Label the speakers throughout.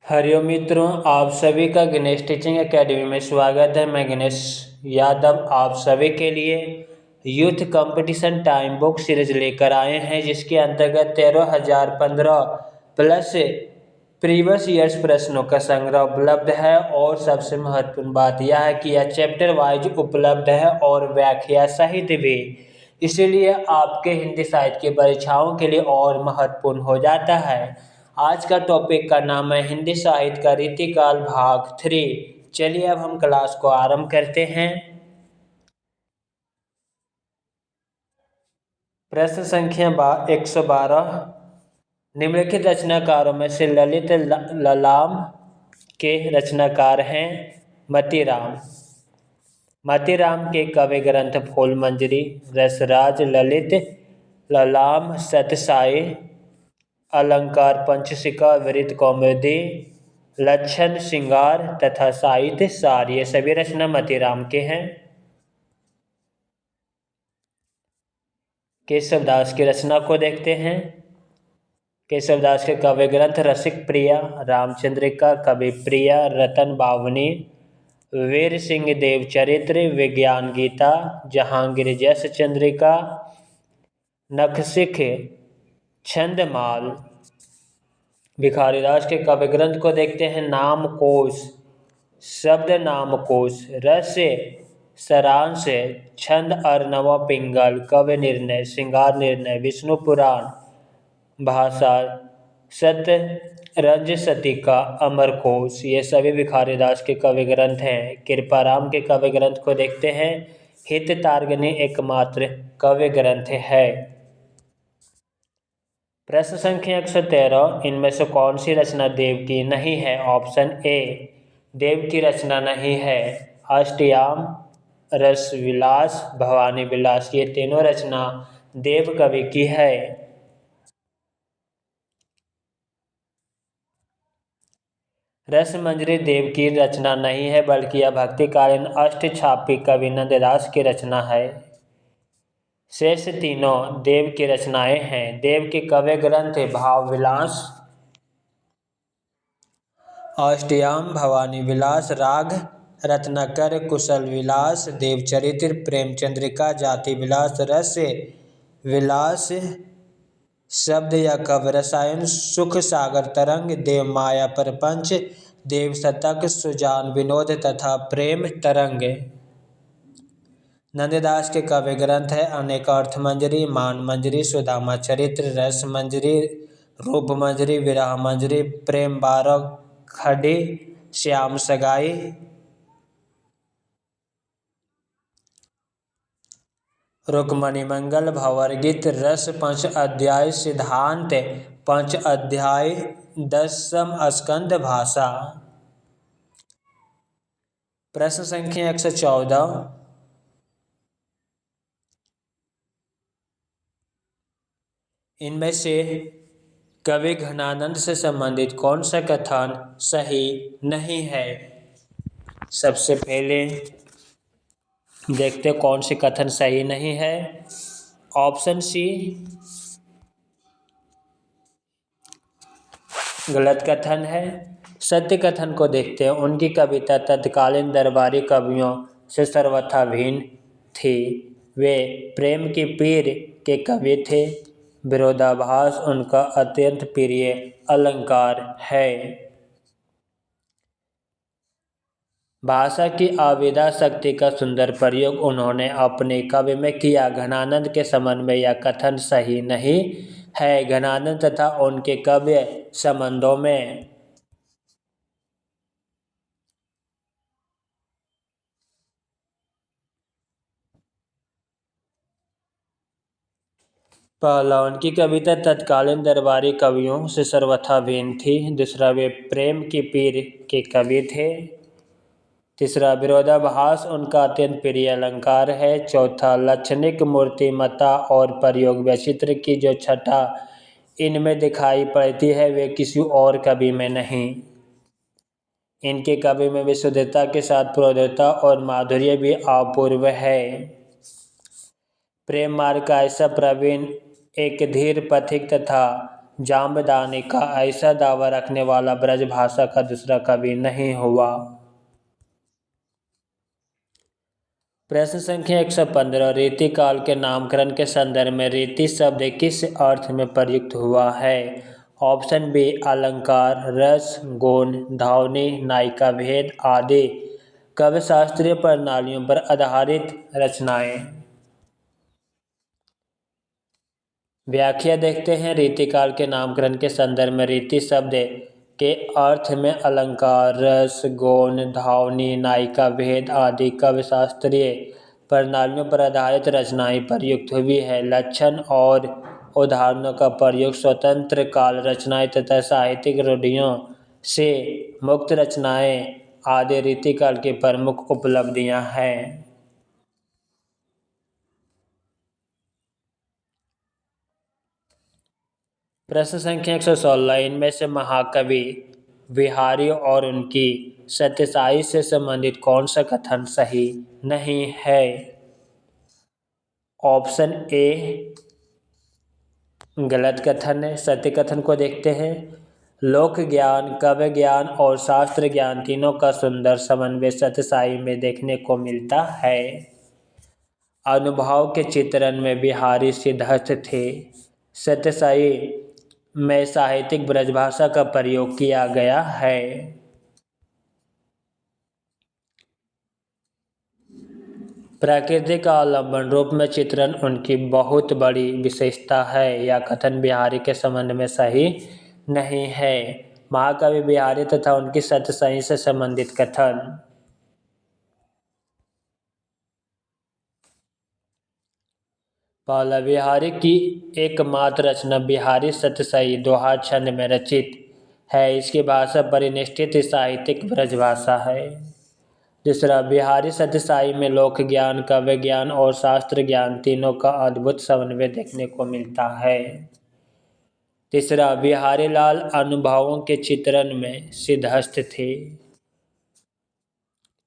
Speaker 1: हरिओम मित्रों, आप सभी का गणेश टीचिंग एकेडमी में स्वागत है। मैं गणेश यादव आप सभी के लिए youth competition time book series लेकर आए हैं, जिसके अंतर्गत 13,015 प्लस प्रीवियस ईयर्स प्रश्नों का संग्रह उपलब्ध है। और सबसे महत्वपूर्ण बात यह है कि यह चैप्टर वाइज उपलब्ध है और व्याख्या सहित भी, इसीलिए आपके हिंदी साहित्य की परीक्षाओं के लिए और महत्वपूर्ण हो जाता है। आज का टॉपिक का नाम है हिंदी साहित्य का रीतिकाल भाग 3। चलिए अब हम क्लास को आरंभ करते हैं। प्रश्न संख्या 112। निम्नलिखित रचनाकारों में से ललित ललाम के रचनाकार हैं मतीराम। मतीराम के काव्य ग्रंथ फूल मंजरी, रसराज, ललित ललाम, सतसाई, अलंकार पंचशिका, वृत्त कौमुदी, लक्षण श्रृंगार तथा साहित्य सार, ये सभी रचना मतीराम के हैं। केशवदास की रचना को देखते हैं। केशवदास के काव्य ग्रंथ रसिक प्रिया, रामचंद्रिका, कवि प्रिया, रतन बावनी, वीर सिंह देव चरित्र, विज्ञान गीता, जहांगीर जस चंद्रिका, नखशिख, छंदमाल। भिखारीदास के काव्य ग्रंथ को देखते हैं। नामकोश, शब्द नामकोश, रस सारांश, छंद अर्णव पिंगल, कवि निर्णय, श्रृंगार निर्णय, विष्णु पुराण, भाषा शतरंज शतिका, अमरकोश, ये सभी भिखारीदास के काव्य ग्रंथ हैं। कृपाराम के काव्य ग्रंथ को देखते हैं। हित तार्गनी एकमात्र काव्य ग्रंथ है। प्रश्न संख्या 113। इनमें से कौन सी रचना देव की नहीं है? ऑप्शन ए देव की रचना नहीं है अष्टयाम, रसविलास, भवानी विलास, ये तीनों रचना देव कवि की है। रसमंजरी देव की रचना नहीं है, बल्कि यह भक्तिकालीन अष्टछापी कवि नंददास की रचना है। शेष तीनों देव की रचनाएं हैं। देव के काव्य ग्रंथ भाव विलास, अष्टयाम, भवानी विलास, राग रत्नाकर, कुशल विलास, देवचरित्र, प्रेमचंद्रिका, जाति विलास, रस विलास, शब्द या काव्य रसायन, सुख सागर तरंग, देव माया प्रपंच, देव शतक, सुजान विनोद तथा प्रेम तरंग। नंददास के काव्य ग्रंथ है अनेक अर्थ मंजरी, मान मंजरी, सुदामा चरित्र, रस मंजरी, रूप मंजरी, विरह मंजरी, प्रेम बारह खड़ी, श्याम सगाई। रुक्मणी मंगल, भंवरगीत, रस पंच अध्याय, सिद्धांत पंच अध्याय, 10 स्कंद, भाषा। प्रश्न संख्या 114। इनमें से कवि घनानंद से संबंधित कौन सा कथन सही नहीं है? सबसे पहले देखते कौन से कथन सही नहीं है। ऑप्शन सी गलत कथन है। सत्य कथन को देखते हैं। उनकी कविता तत्कालीन दरबारी कवियों से सर्वथा भिन्न थी। वे प्रेम की पीर के कवि थे। विरोधाभास उनका अत्यंत प्रिय अलंकार है। भाषा की आविदा शक्ति का सुंदर प्रयोग उन्होंने अपने काव्य में किया। घनानंद के संबंध में यह कथन सही नहीं है। घनानंद तथा उनके काव्य संबंधों में पहला, उनकी कविता तत्कालीन दरबारी कवियों से सर्वथा भिन्न थी। दूसरा, वे प्रेम की पीर के कवि थे। तीसरा, विरोधाभास उनका अत्यंत प्रिय अलंकार है। चौथा, लाक्षणिक मूर्तिमत्ता और प्रयोग वैचित्र की जो छटा इनमें दिखाई पड़ती है वे किसी और कवि में नहीं। इनके काव्य में विशुद्धता के साथ प्रौढ़ता और माधुर्य भी अपूर्व है। प्रेम मार्ग का ऐसा प्रवीण, एक धीर पथिक तथा जामदानी का ऐसा दावा रखने वाला ब्रजभाषा का दूसरा कवि नहीं हुआ। प्रश्न संख्या 115 रीतिकाल के नामकरण के संदर्भ में रीति शब्द किस अर्थ में प्रयुक्त हुआ है? ऑप्शन बी अलंकार, रस, गुण, ध्वनि, नायिका भेद आदि। काव्य शास्त्रीय प्रणालियों पर आधारित रचनाएं। व्याख्या देखते हैं। रीतिकाल के नामकरण के संदर्भ में रीति शब्द के अर्थ में अलंकार, रस, गुण, ध्वनि, नायिका भेद आदि काव्य शास्त्रीय प्रणालियों पर आधारित रचनाएं प्रयुक्त हुई है। लक्षण और उदाहरणों का प्रयोग स्वतंत्र काल रचनाएं तथा साहित्यिक रूढ़ियों से मुक्त रचनाएं आदि रीतिकाल की प्रमुख उपलब्धियां हैं। प्रश्न संख्या 116 इनमें से महाकवि बिहारी और उनकी सत्यसाई से संबंधित कौन सा कथन सही नहीं है? ऑप्शन ए गलत कथन है। सत्य कथन को देखते हैं। लोक ज्ञान, काव्य ज्ञान और शास्त्र ज्ञान तीनों का सुंदर समन्वय सत्यसाई में देखने को मिलता है। अनुभव के चित्रण में बिहारी सिद्धहस्त थे। सत्यसाई में साहित्यिक ब्रजभाषा का प्रयोग किया गया है। प्राकृतिक आलम्बन रूप में चित्रण उनकी बहुत बड़ी विशेषता है। यह कथन बिहारी के संबंध में सही नहीं है। महाकवि बिहारी तथा उनकी सत्यसाई से संबंधित कथन। पहला, बिहारी की एकमात्र रचना बिहारी सत्यसाई दोहा छंद में रचित है। इसकी भाषा परिनिष्ठित साहित्यिक ब्रजभाषा है। दूसरा, बिहारी सत्यसाई में लोक ज्ञान, काव्य ज्ञान और शास्त्र ज्ञान तीनों का अद्भुत समन्वय देखने को मिलता है। तीसरा, बिहारी लाल अनुभवों के चित्रण में सिद्धहस्त थे।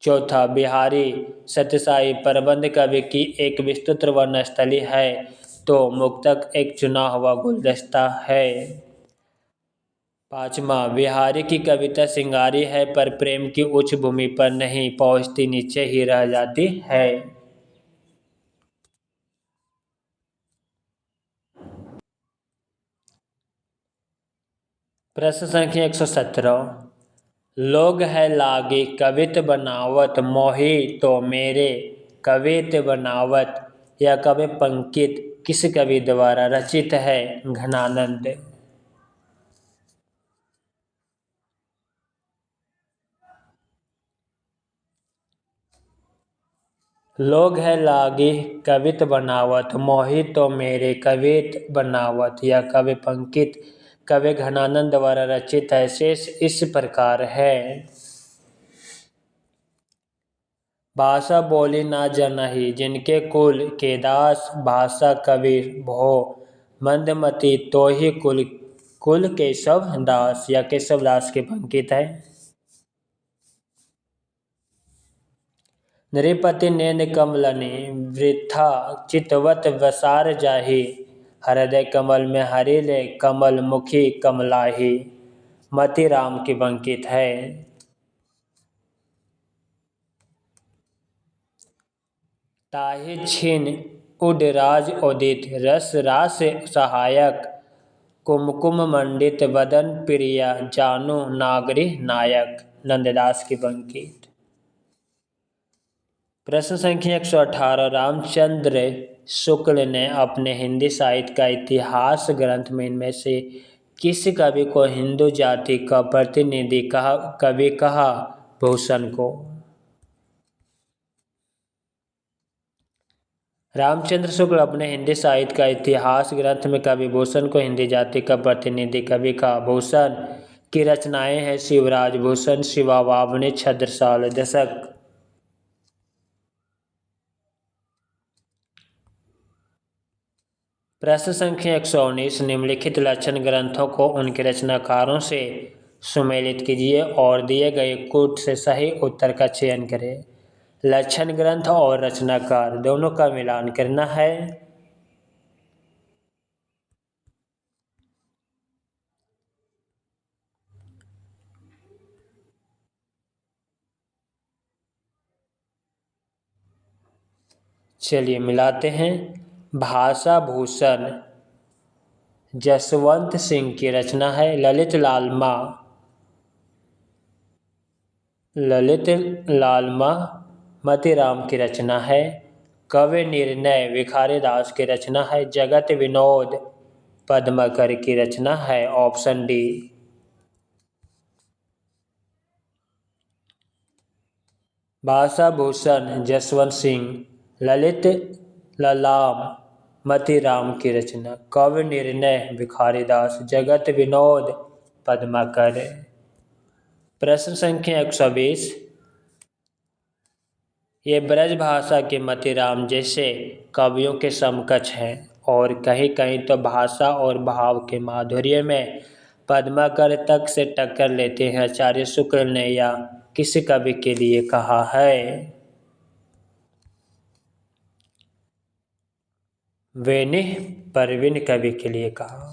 Speaker 1: चौथा, बिहारी सत्यसाई प्रबंध कवि की एक विस्तृत वर्णस्थली है तो मुक्तक एक चुना हुआ गुलदस्ता है। पांचवा, बिहारी की कविता सिंगारी है पर प्रेम की उच्च भूमि पर नहीं पहुंचती, नीचे ही रह जाती है। प्रश्न संख्या 117 लोग है लागे कवित बनावत मोही तो मेरे कवित बनावत यह कवि पंकित किस कवि द्वारा रचित है? घनानंद। लोग है लागे कवित बनावत मोही तो मेरे कवित बनावत यह कवि पंकित कवि घनानंद द्वारा रचित है। शेष इस प्रकार है। भाषा बोली ना जनहि जिनके कुल के दास, भाषा कवि भो मंदमती तो ही कुल केशव दास या केशव दास के पंकित है। नृपति नैन कमलनि वृथा चितवत वसार जाहि हृदय कमल में हरि ले कमल मुखी कमलाही मति राम की पंकित है। ताहि छिन उडराज उदित रस रास सहायक कुमकुम मंडित वदन प्रिया जानु नागरी नायक नंददास की पंकित। प्रश्न संख्या 118 रामचंद्र शुक्ल ने अपने हिंदी साहित्य का इतिहास ग्रंथ में इनमें से किस कवि को हिंदू जाति का प्रतिनिधि कवि कहा? भूषण को। रामचंद्र शुक्ल अपने हिंदी साहित्य का इतिहास ग्रंथ में कवि भूषण को हिंदी जाति का प्रतिनिधि कवि कहा। भूषण की रचनाएं हैं शिवराज भूषण, शिवावावने, छत्रसाल, दशक। प्रश्न संख्या 119 निम्नलिखित लक्षण ग्रंथों को उनके रचनाकारों से सुमेलित कीजिए और दिए गए कूट से सही उत्तर का चयन करें। लक्षण ग्रंथ और रचनाकार दोनों का मिलान करना है। चलिए मिलाते हैं। भाषा भूषण जसवंत सिंह की रचना है। ललित लालमा मतीराम की रचना है। कवि निर्णय भिखारी दास की रचना है। जगत विनोद पद्माकर की रचना है। Option D. भाषा भूषण जसवंत सिंह, ललित ललाम मतीराम की रचना, कवि निर्णय भिखारी दास, जगत विनोद पद्माकर। प्रश्न संख्या 120। ये ब्रज भाषा के मतीराम जैसे कवियों के समकक्ष हैं और कहीं कहीं तो भाषा और भाव के माधुर्य में पद्माकर तक से टक्कर लेते हैं। आचार्य शुक्ल ने यह किस कवि के लिए कहा है? वेनिह परवीन कवि के लिए कहा।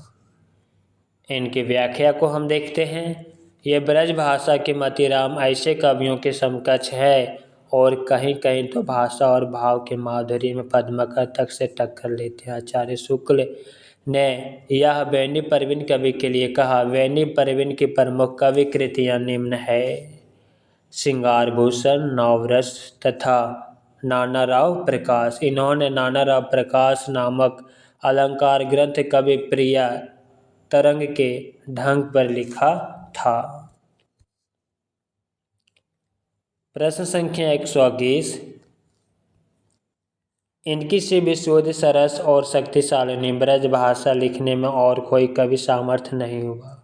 Speaker 1: इनकी व्याख्या को हम देखते हैं। ये ब्रज भाषा के मतीराम ऐसे कवियों के समकक्ष है और कहीं कहीं तो भाषा और भाव के माधुर्य में पद्माकर तक से टक्कर लेते हैं। आचार्य शुक्ल ने यह वेनी परवीन कवि के लिए कहा। वेनी परवीन की प्रमुख कवि कृतियाँ निम्न है। श्रृंगार भूषण, नवरस तथा नानाराव प्रकाश। इन्होंने नानाराव प्रकाश नामक अलंकार ग्रंथ कवि प्रिया तरंग के ढंग पर लिखा था। प्रश्न संख्या 121। इनकी से विशुद्ध सरस और शक्तिशालिनी ब्रज भाषा लिखने में और कोई कवि सामर्थ्य नहीं हुआ।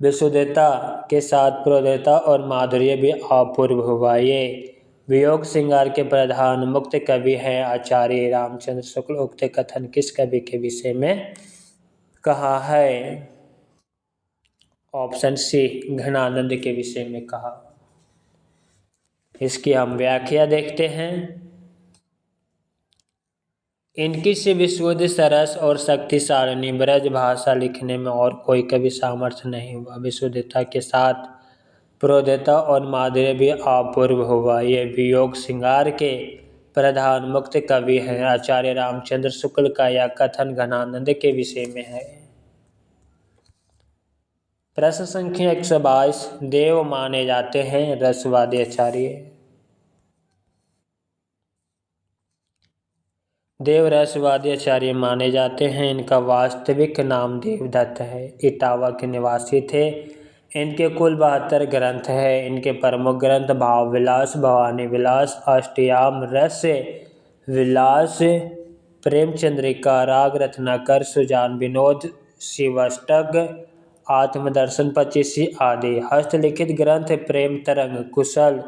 Speaker 1: विशुद्धता के साथ प्रौढ़ता और माधुर्य भी अपूर्व हुआ। ये वियोग श्रृंगार के प्रधान मुक्त कवि हैं। आचार्य रामचंद्र शुक्ल उक्त कथन किस कवि के विषय में कहा है? ऑप्शन सी, घनानंद के विषय में कहा। इसकी हम व्याख्या देखते हैं। इनकी से विशुद्ध सरस और शक्तिशालिनी ब्रज भाषा लिखने में और कोई कवि सामर्थ्य नहीं हुआ। विशुद्धता के साथ प्रौढ़ता और माधुर्य भी अपूर्व हुआ। ये वियोग श्रृंगार के प्रधान मुक्त कवि हैं। आचार्य रामचंद्र शुक्ल का यह कथन घनानंद के विषय में है। प्रश्न संख्या 122। देव माने जाते हैं रसवादी आचार्य। देव रसवादी आचार्य माने जाते हैं। इनका वास्तविक नाम देवदत्त है। इटावा के निवासी थे। इनके कुल 72 ग्रंथ हैं। इनके प्रमुख ग्रंथ भाव विलास, भवानी विलास, अष्टयाम रस विलास, प्रेमचंद्रिका, राग रत्नाकर, सुजान विनोद, शिवाष्टक, आत्मदर्शन 25 आदि। हस्तलिखित ग्रंथ प्रेम तरंग, कुशल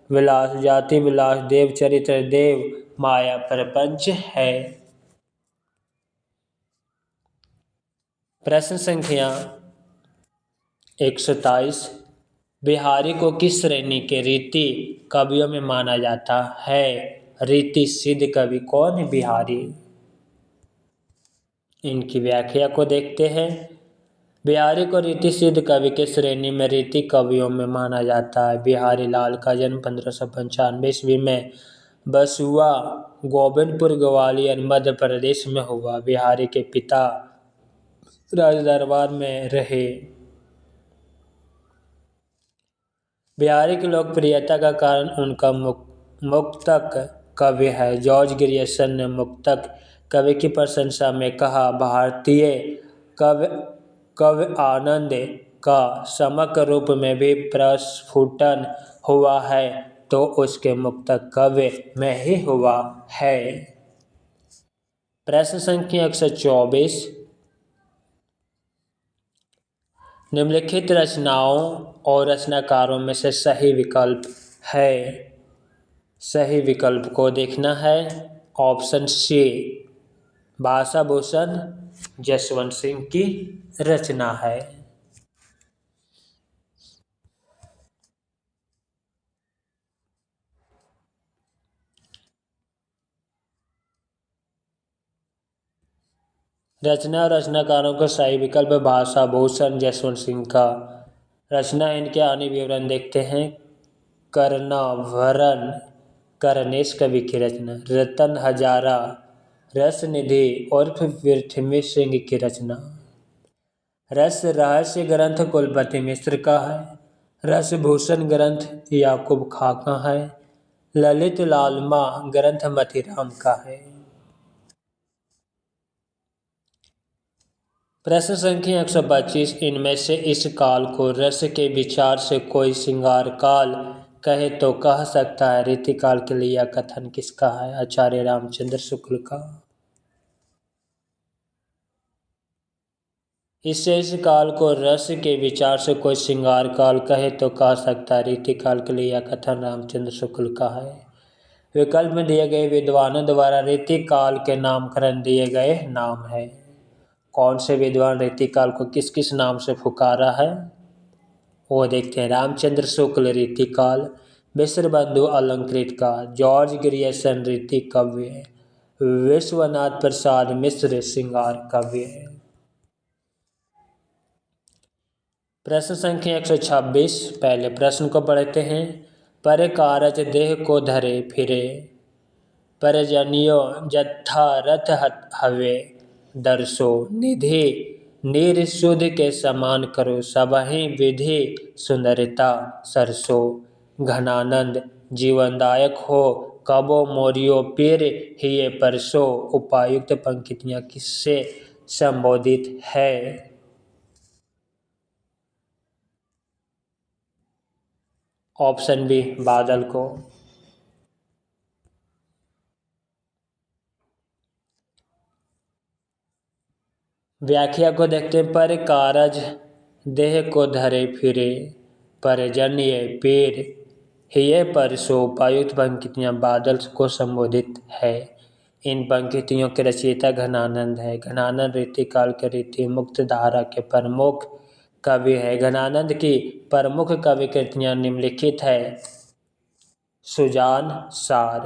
Speaker 1: विलास, जाति विलास, देवचरित्र, देव माया प्रपंच है। प्रश्न संख्या 127। बिहारी को किस श्रेणी के रीति कवियों में माना जाता है? रीति सिद्ध कवि कौन है बिहारी? इनकी व्याख्या को देखते हैं। बिहारी को रीति सिद्ध कवि के श्रेणी में रीति कवियों में माना जाता है। बिहारी लाल का जन्म 1595 ईस्वी में बसुआ गोविंदपुर ग्वालियर मध्य प्रदेश में हुआ। बिहारी के पिता राजदरबार में रहे। बिहारी की लोकप्रियता का कारण उनका मुक्तक काव्य है। जॉर्ज ग्रियर्सन ने मुक्तक काव्य की प्रशंसा में कहा, भारतीय काव्य आनंद का समग्र रूप में भी प्रस्फुटन हुआ है तो उसके मुक्तक काव्य में ही हुआ है। प्रश्न संख्या 124। निम्नलिखित रचनाओं और रचनाकारों में से सही विकल्प है। सही विकल्प को देखना है। ऑप्शन सी, भाषा भूषण जसवंत सिंह की रचना है। रचना और रचनाकारों का सही विकल्प भाषा भूषण जसवंत सिंह का। रचना इनके अन्य विवरण देखते हैं। कर्णाभरण करनेश कवि की रचना। रतन हजारा रस निधि उर्फ पृथ्वी सिंह की रचना। रस रहस्य ग्रंथ कुलपति मिश्र का है। रस भूषण ग्रंथ याकूब खां का है। ललित लालमा ग्रंथ मतीराम का है। प्रश्न संख्या 125, इनमें से इस काल को रस के विचार से कोई श्रृंगार काल कहे तो कह सकता है। रीतिकाल के लिए यह कथन किसका है? आचार्य रामचंद्र शुक्ल का। इससे इस काल को रस के विचार से कोई श्रृंगार काल कहे तो कह सकता है। रीतिकाल के लिए यह कथन रामचंद्र शुक्ल का है। विकल्प में दिए गए विद्वानों द्वारा रीतिकाल के नामकरण दिए गए नाम है। कौन से विद्वान रीतिकाल को किस किस नाम से पुकारा है वो देखते हैं। रामचंद्र शुक्ल रीतिकाल, मिश्र बंधु अलंकृत का, जॉर्ज ग्रियर्सन रीति काव्य, विश्वनाथ प्रसाद मिश्र श्रृंगार काव्य। प्रश्न संख्या 126, पहले प्रश्न को पढ़ते हैं। पर कारज देह को धरे फिरे, परजनियों जत्था रथ हवे, दर्शो निधि निरशुद्ध के समान करो, सबहि विधि सुंदरता सरसो, घनानंद जीवनदायक हो, कबो मोरियो पीर हिये परसो। उपायुक्त पंक्तियां किससे संबोधित है? ऑप्शन बी बादल को। व्याख्या को देखते हैं। पर कारज देह को धरे फिरे, परजन्य पीर हिये परसो। उपायुक्त पंक्तियां बादल को संबोधित है। इन पंक्तियों के रचयिता घनानंद है। घनानंद रीतिकाल के रीति मुक्त धारा के प्रमुख कवि है। घनानंद की प्रमुख कवि कृतियां निम्नलिखित है। सुजान सार,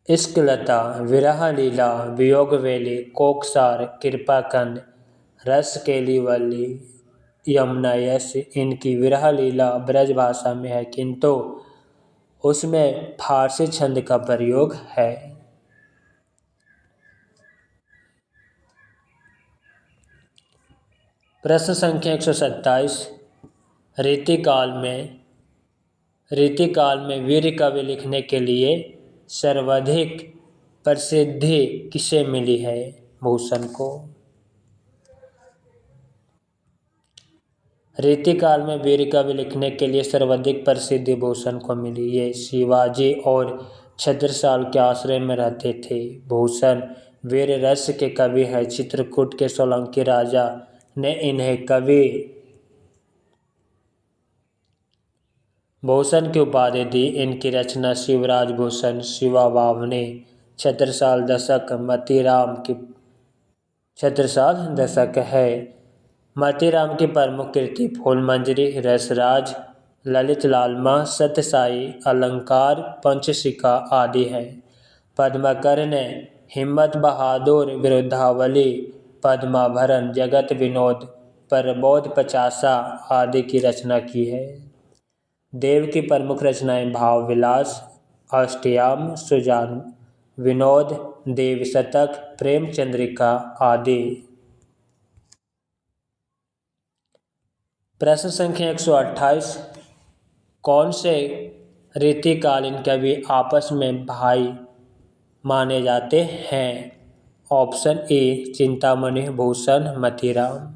Speaker 1: इश्कलता, विरह लीला, वियोग वेली, कोकसार, कृपाकंद, रस केली वल्ली, यमुना यश। इनकी विरह लीला ब्रज भाषा में है किंतु उसमें फारसी छंद का प्रयोग है। प्रश्न संख्या 127, रीतिकाल में वीर काव्य लिखने के लिए सर्वाधिक प्रसिद्धि किसे मिली है? भूषण को। रीतिकाल में वीर काव्य लिखने के लिए सर्वाधिक प्रसिद्धि भूषण को मिली। ये शिवाजी और छत्रसाल के आश्रय में रहते थे। भूषण वीर रस के कवि हैं। चित्रकूट के सोलंकी राजा ने इन्हें कवि भूषण की उपाधि दी। इनकी रचना शिवराज भूषण, शिवा बावने, छत्रसाल दशक है। मतीराम की प्रमुख कृति फूलमंजरी, रसराज, ललित लालमा, सत्यसाई अलंकार, पंचशिखा आदि है। पद्माकर ने हिम्मत बहादुर, विरुद्धावली, पद्माभरण, जगत विनोद, प्रबोध पचासा आदि की रचना की है। देव की प्रमुख रचनाएं भाव विलास, अष्टयाम, सुजान विनोद, देव शतक, प्रेम चंद्रिका आदि। प्रश्न संख्या 128, कौन से रीतिकालीन कवि आपस में भाई माने जाते हैं? Option A Chintamani Bhushan Matiram.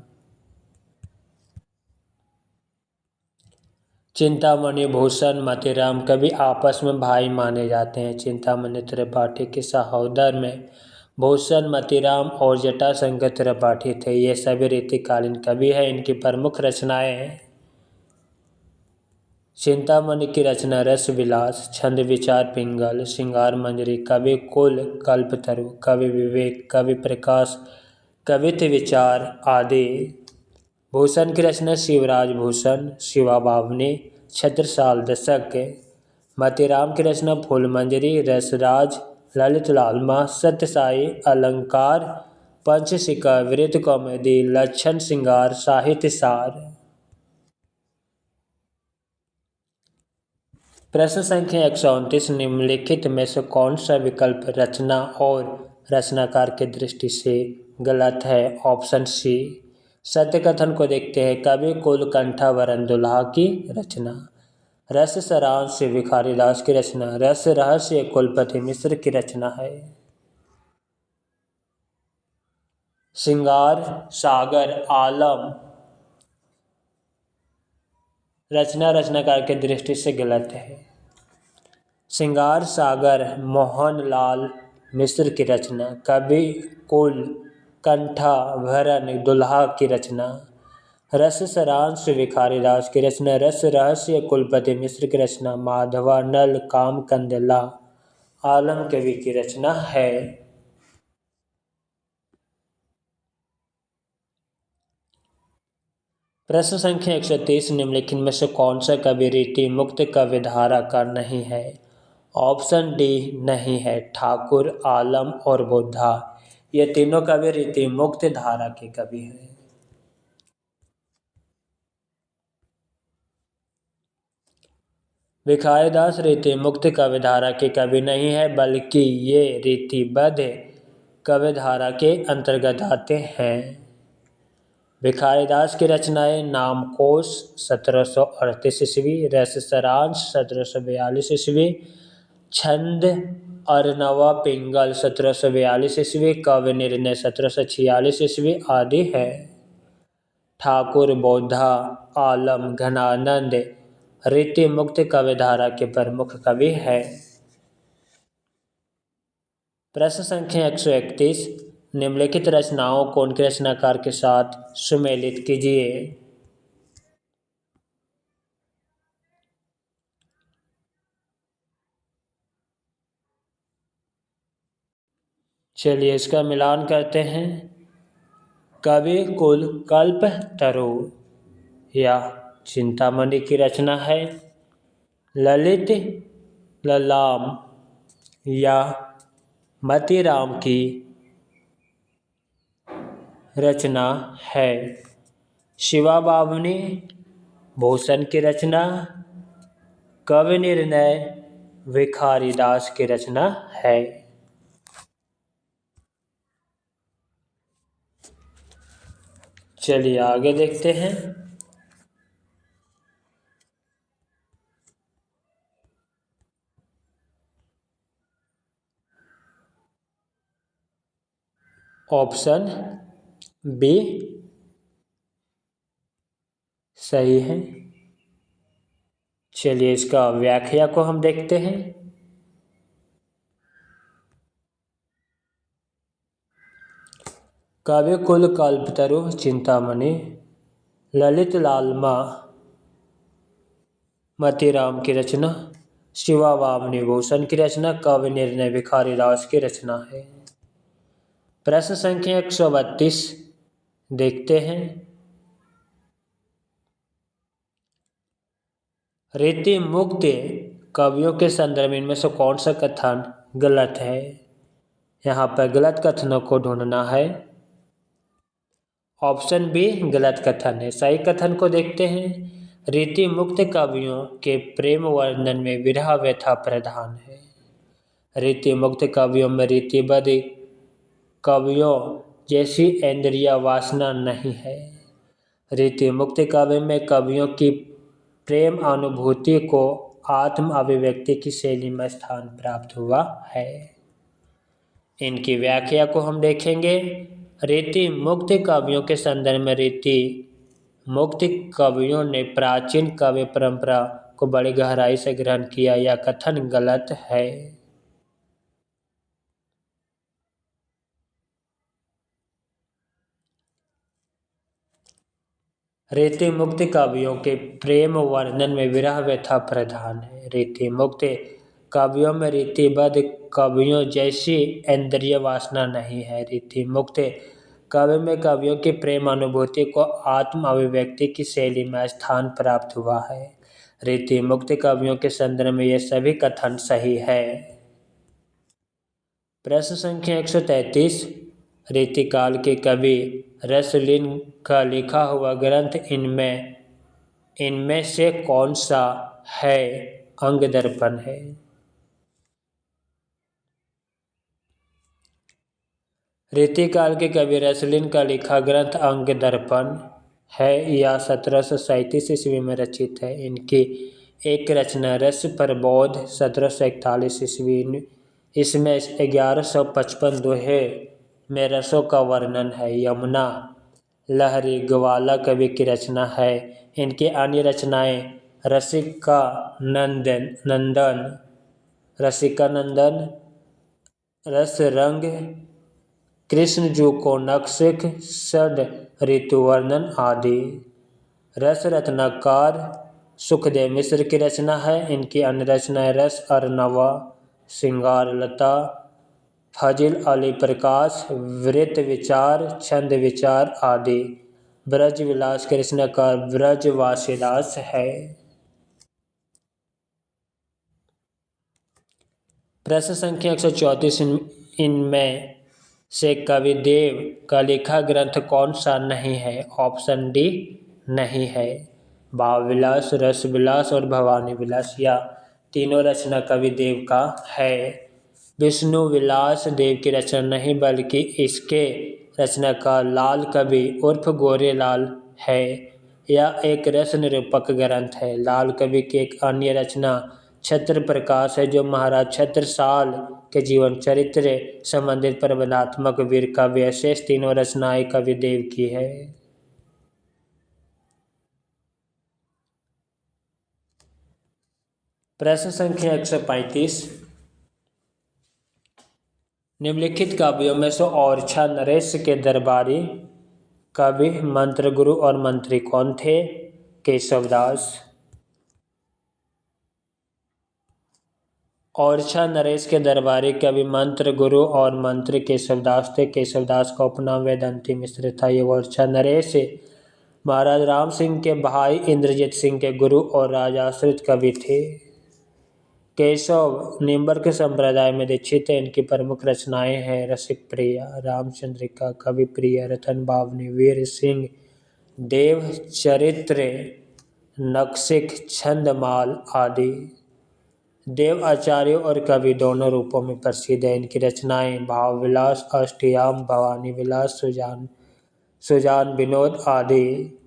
Speaker 1: चिंतामणि भूषण मतीराम कवि आपस में भाई माने जाते हैं। चिंतामणि त्रिपाठी के सहोदर में भूषण मतीराम और जटाशंकर त्रिपाठी थे। ये सभी रीतिकालीन कवि हैं। इनकी प्रमुख रचनाएं हैं। चिंतामणि की रचना रस विलास, छंद विचार पिंगल, श्रृंगार मंजरी, कवि कुल, कल्पतरु, कवि विवेक, कवि प्रकाश, कवित्व विचार आदि। भूषण की रचना शिवराज भूषण, शिवा बावनी, छत्रसाल दशक। मतीराम की रचना फूलमंजरी, रसराज, ललित लालमा, सत्यसाई अलंकार, पंचशिखा, वृत्त कौमुदी, लक्षण श्रृंगार, साहित्य सार। प्रश्न संख्या 129, निम्नलिखित में से कौन सा विकल्प रचना और रचनाकार की दृष्टि से गलत है? Option C. सत्य कथन को देखते हैं। कवि कुलकंठा वरण दुल्हा की रचना। रस सारांश भिखारी दास की रचना। रस रहस्य कुलपति मिश्र की रचना है। श्रृंगार सागर आलम रचना रचनाकार की दृष्टि से गलत है। श्रृंगार सागर मोहनलाल मिश्र की रचना। कवि कुलकंठा वरण दुल्हा की रचना। रस सारांश भिखारी दास की रचना। रस रहस्य कुलपति मिश्र की रचना। माधवानल कामकंदला आलम कवि की रचना है। प्रश्न संख्या 130, निम्नलिखित में से कौन सा कवि रीति मुक्त कविधारा का नहीं है? ऑप्शन डी नहीं है। ठाकुर आलम और बुद्धा ये तीनों कवि रीति मुक्त धारा के कवि हैं। भिखारी दास रीति मुक्त कविधारा के कवि नहीं है, बल्कि ये रीतिबद्ध कविधारा के अंतर्गत आते हैं। भिखारी दास की रचनाएं नामकोश 1738 ईस्वी, रस सारांश 1742 ईस्वी, छंद अर्णवा पिंगल 1742 ईस्वी, कवि निर्णय 1746 ईस्वी आदि है। ठाकुर बोधा आलम घनानंद रीति मुक्त कविधारा के प्रमुख कवि है। प्रश्न संख्या 131, निम्नलिखित रचनाओं को उनके रचनाकार के साथ सुमेलित कीजिए। चलिए इसका मिलान करते हैं। कवि कुल कल्प तरु या चिंतामणि की रचना है। ललित ललाम या मतीराम की रचना है। शिवा बावनी भूषण की रचना। कवि निर्णय भिखारी दास की रचना है। चलिए आगे देखते हैं। ऑप्शन बी सही है। चलिए इसका व्याख्या को हम देखते हैं। कवि कुल कल्पतरु चिंतामणि ललित लालमा मतीराम की रचना, शिवा वामनी भूषण की रचना, कवि निर्णय भिखारी दास की रचना है। प्रश्न संख्या 132 देखते हैं। रीति मुक्त कवियों के संदर्भ में इनमें से कौन सा कथन गलत है? यहाँ पर गलत कथनों को ढूंढना है। ऑप्शन बी गलत कथन है। सही कथन को देखते हैं। रीति मुक्त कवियों के प्रेम वर्णन में विरह व्यथा प्रधान है। रीति मुक्त कवियों में रीतिबद्ध कवियों जैसी इंद्रिय वासना नहीं है। रीति मुक्त काव्य में कवियों की प्रेम अनुभूति को आत्म अभिव्यक्ति की शैली में स्थान प्राप्त हुआ है। इनकी व्याख्या को हम देखेंगे। रीति मुक्त कवियों के संदर्भ में रीति मुक्त कवियों ने प्राचीन काव्य परंपरा को बड़ी गहराई से ग्रहण किया, यह कथन गलत है। रीति मुक्त कवियों के प्रेम वर्णन में विरह व्यथा प्रधान है। रीति मुक्त कवियों में रीतिबद्ध कवियों जैसी इंद्रिय वासना नहीं है। रीति मुक्त काव्य में कवियों की प्रेम अनुभूति को आत्म अभिव्यक्ति की शैली में स्थान प्राप्त हुआ है। रीति मुक्त कवियों के संदर्भ में ये सभी कथन सही है। प्रश्न संख्या 133, रीतिकाल के कवि रसलीन का लिखा हुआ ग्रंथ इनमें से कौन सा है? अंग दर्पण है। रीतिकाल के कवि रसलिन का लिखा ग्रंथ अंग दर्पण है या 1737 ईस्वी में रचित है। इनकी एक रचना रस प्रबोध 1741 ईस्वी, इसमें 1155 दोहे में रसों का वर्णन है। यमुना लहरी ग्वाला कवि की रचना है। इनकी अन्य रचनाएं रसिकानंदन, रस रंग, कृष्ण जू को नक्सिक, षड ऋतु वर्णन आदि। रस रत्नाकर सुखदेव मिश्र की रचना है। इनकी अन्य रचनाएं रस अर्णवा, श्रृंगार लता, फजिल अली प्रकाश, वृत्त विचार, छंद विचार आदि। ब्रज विलास के रचनाकार ब्रजवासीदास है। प्रश्न संख्या 134, इनमें से कवि देव का लिखा ग्रंथ कौन सा नहीं है? ऑप्शन डी नहीं है। भाव विलास, रस विलास और भवानी विलास, या तीनों रचना कवि देव का है। विष्णु विलास देव की रचना नहीं, बल्कि इसके रचनाकार लाल कवि उर्फ गोरे लाल है। यह एक रस निरूपक ग्रंथ है। लाल कवि की एक अन्य रचना छत्र प्रकाश है, जो महाराज छत्रसाल के जीवन चरित्र संबंधित प्रबंधात्मक वीर काव्य। शेष तीनों रचनाएं कवि देव की है। प्रश्न संख्या 135, निम्नलिखित काव्यों में से ओरछा नरेश के दरबारी कवि मंत्र गुरु और मंत्री कौन थे? केशवदास। ओरछा नरेश के दरबारी कवि मंत्र गुरु और मंत्री केशवदास थे। केशवदास का उपनाम वेदंती मिश्र था। ये ओरछा नरेश महाराज राम सिंह के भाई इंद्रजीत सिंह के गुरु और राजाश्रित कवि थे। केशव निम्बर के संप्रदाय में दीक्षित है। इनकी प्रमुख रचनाएं हैं रसिक प्रिया, रामचंद्रिका, कवि प्रिया, रतन बावनी, वीर सिंह, देव चरित्र, नक्सिक, छंदमाल आदि। देव आचार्य और कवि दोनों रूपों में प्रसिद्ध है। इनकी रचनाएं भाव विलास, अष्टयाम, भवानी विलास, सुजान विनोद आदि।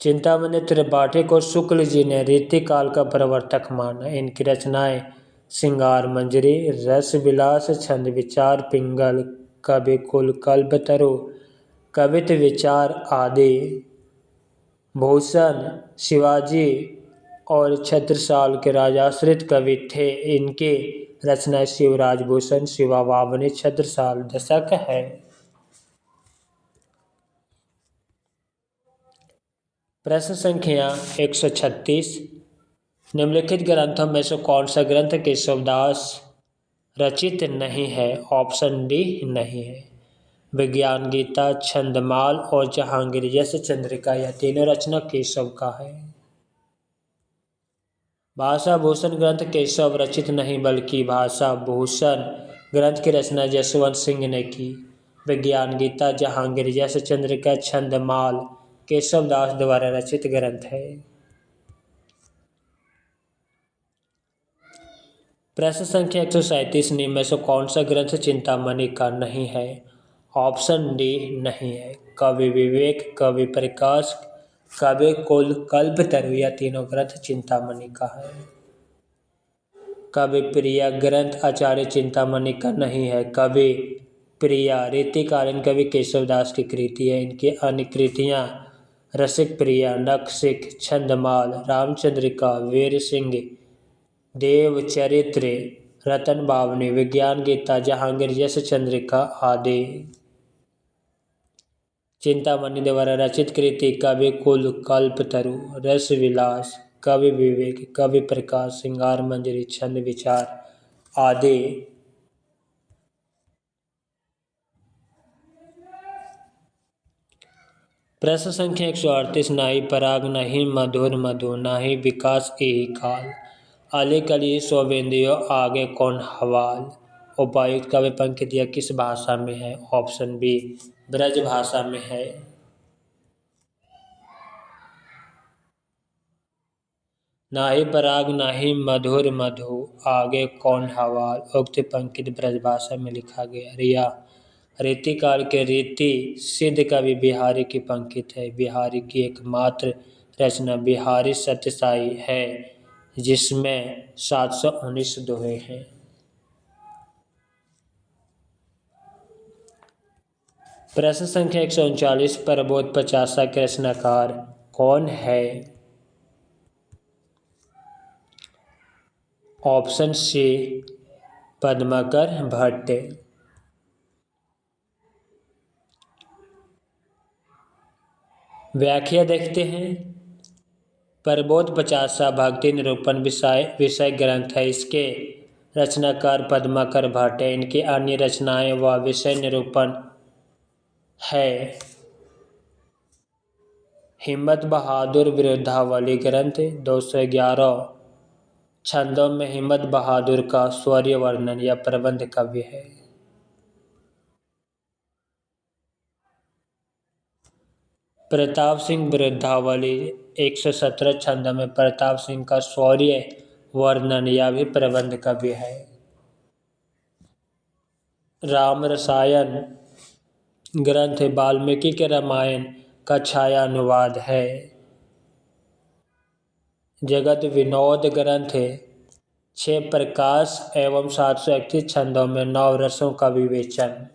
Speaker 1: चिंतामणि त्रिपाठी को शुक्ल जी ने रीतिकाल का प्रवर्तक माना। इनकी रचनाएं श्रृंगार मंजरी, रस विलास, छंद विचार, पिंगल, कवि कुल, कल्पतरु, कवित विचार आदि। भूषण शिवाजी और छत्रसाल के राजाश्रित कवि थे। इनकी रचना शिवराज भूषण, शिवा बावनी, छत्रसाल दशक है। प्रश्न संख्या 136, निम्नलिखित ग्रंथों में से कौन सा ग्रंथ केशवदास रचित नहीं है? ऑप्शन डी नहीं है। विज्ञान गीता, छंदमाल और जहांगीर जैसे चंद्रिका, यह तीनों रचना केशव का है। भाषा भूषण ग्रंथ केशव रचित नहीं, बल्कि भाषा भूषण ग्रंथ की रचना जसवंत सिंह ने की। विज्ञान गीता, जहांगीर जैसे चंद्रिका, छंदमाल केशवदास द्वारा रचित ग्रंथ है। प्रश्न संख्या 137, निम्न में से कौन सा ग्रंथ चिंतामणि का नहीं है? ऑप्शन डी नहीं है। कवि विवेक, कवि प्रकाश, कवि कुल, कल्पतरु, यह तीनों ग्रंथ चिंतामणि का है। कवि प्रिया ग्रंथ आचार्य चिंतामणि का नहीं है। कवि प्रिया रीतिकालीन कवि केशवदास की कृति है। इनकी अन्य कृतियाँ रसिक प्रिया, नक्सिक, छंदमाल, रामचंद्रिका, वीर सिंह, देव चरित्र, रतन बावनी, विज्ञान गीता, जहांगीर जैसे चंद्रिका आदि। चिंतामणि द्वारा रचित कृति कवि कुल, कल्पतरु, रस विलास, कवि विवेक, कवि प्रकाश, श्रृंगार मंजरी, छंद विचार आदि। प्रश्न संख्या 138, नाही पराग, नहीं मधुर मधु, नाही विकास एहि काल, अली कली शोभेंदियो आगे कौन हवाल। उपायुक्त काव्य पंक्ति यह किस भाषा में है? ऑप्शन बी ब्रज भाषा में है। नाही पराग नाही मधुर मधु आगे कौन हवाल, उक्त पंक्ति ब्रजभाषा में लिखा गया। रिया रीतिकाल के रीति सिद्ध कवि बिहारी की पंक्ति है। बिहारी की एकमात्र रचना बिहारी सत्यसाई है जिसमें 719 दोहे हैं। प्रश्न संख्या 139 प्रबोध पचासा के रचनाकार कौन है? Option C Padmakar Bhatt. व्याख्या देखते हैं। प्रबोध पचासा भक्ति निरूपण विषय ग्रंथ है। इसके रचनाकार पद्माकर भट्ट है। इनकी अन्य रचनाएं व विषय निरूपण है हिम्मत बहादुर विरुद्धावली ग्रंथ 211 छंदों में हिम्मत बहादुर का शौर्य वर्णन या प्रबंध काव्य है। प्रताप सिंह विरुद्धावली 117 छंदों में प्रताप सिंह का शौर्य वर्णन या भी प्रबंध काव्य है। राम रसायन ग्रंथ वाल्मीकि के रामायण का छाया अनुवाद है। जगत विनोद ग्रंथ 6 प्रकाश एवं 731 छंदों में 9 रसों का विवेचन।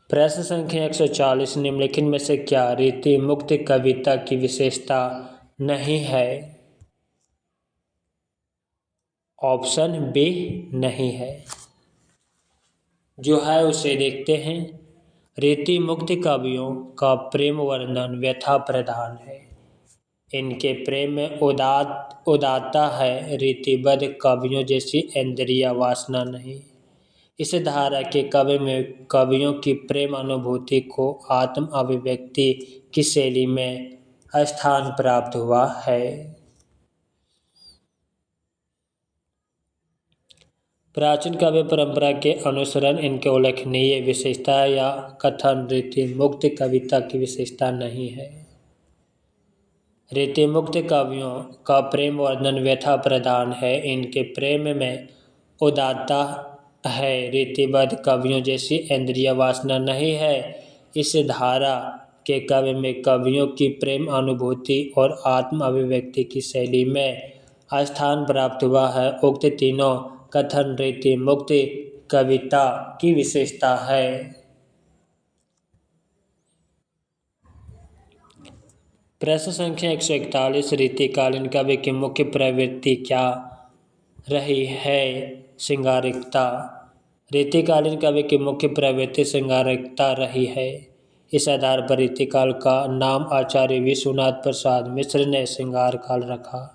Speaker 1: प्रश्न संख्या 140 निम्नलिखित में से क्या रीति मुक्त कविता की विशेषता नहीं है? ऑप्शन बी नहीं है। जो है उसे देखते हैं। रीति मुक्त कवियों का प्रेम वर्णन व्यथा प्रधान है। इनके प्रेम में उदात्ता है। रीतिबद्ध कवियों जैसी इंद्रिय वासना नहीं। इस धारा के कवि में कवियों की प्रेम अनुभूति को आत्म अभिव्यक्ति की शैली में स्थान प्राप्त हुआ है। प्राचीन काव्य परंपरा के अनुसरण इनके उल्लेखनीय विशेषता या कथन रीति मुक्त कविता की विशेषता नहीं है। रीति मुक्त कवियों का प्रेम वर्णन व्यथा प्रधान है। इनके प्रेम में उदात्ता है। रीतिबद्ध कवियों जैसी इंद्रिय वासना नहीं है। इस धारा के कवि में कवियों की प्रेम अनुभूति और आत्म अभिव्यक्ति की शैली में स्थान प्राप्त हुआ है। उक्त तीनों कथन रीति मुक्त कविता की विशेषता है। प्रश्न संख्या 141 रीतिकालीन काव्य की मुख्य प्रवृत्ति क्या रही है? श्रृंगारिकता। रीतिकालीन काव्य की मुख्य प्रवृत्ति श्रृंगारिकता रही है। इस आधार पर रीतिकाल का नाम आचार्य विश्वनाथ प्रसाद मिश्र ने श्रृंगार काल रखा।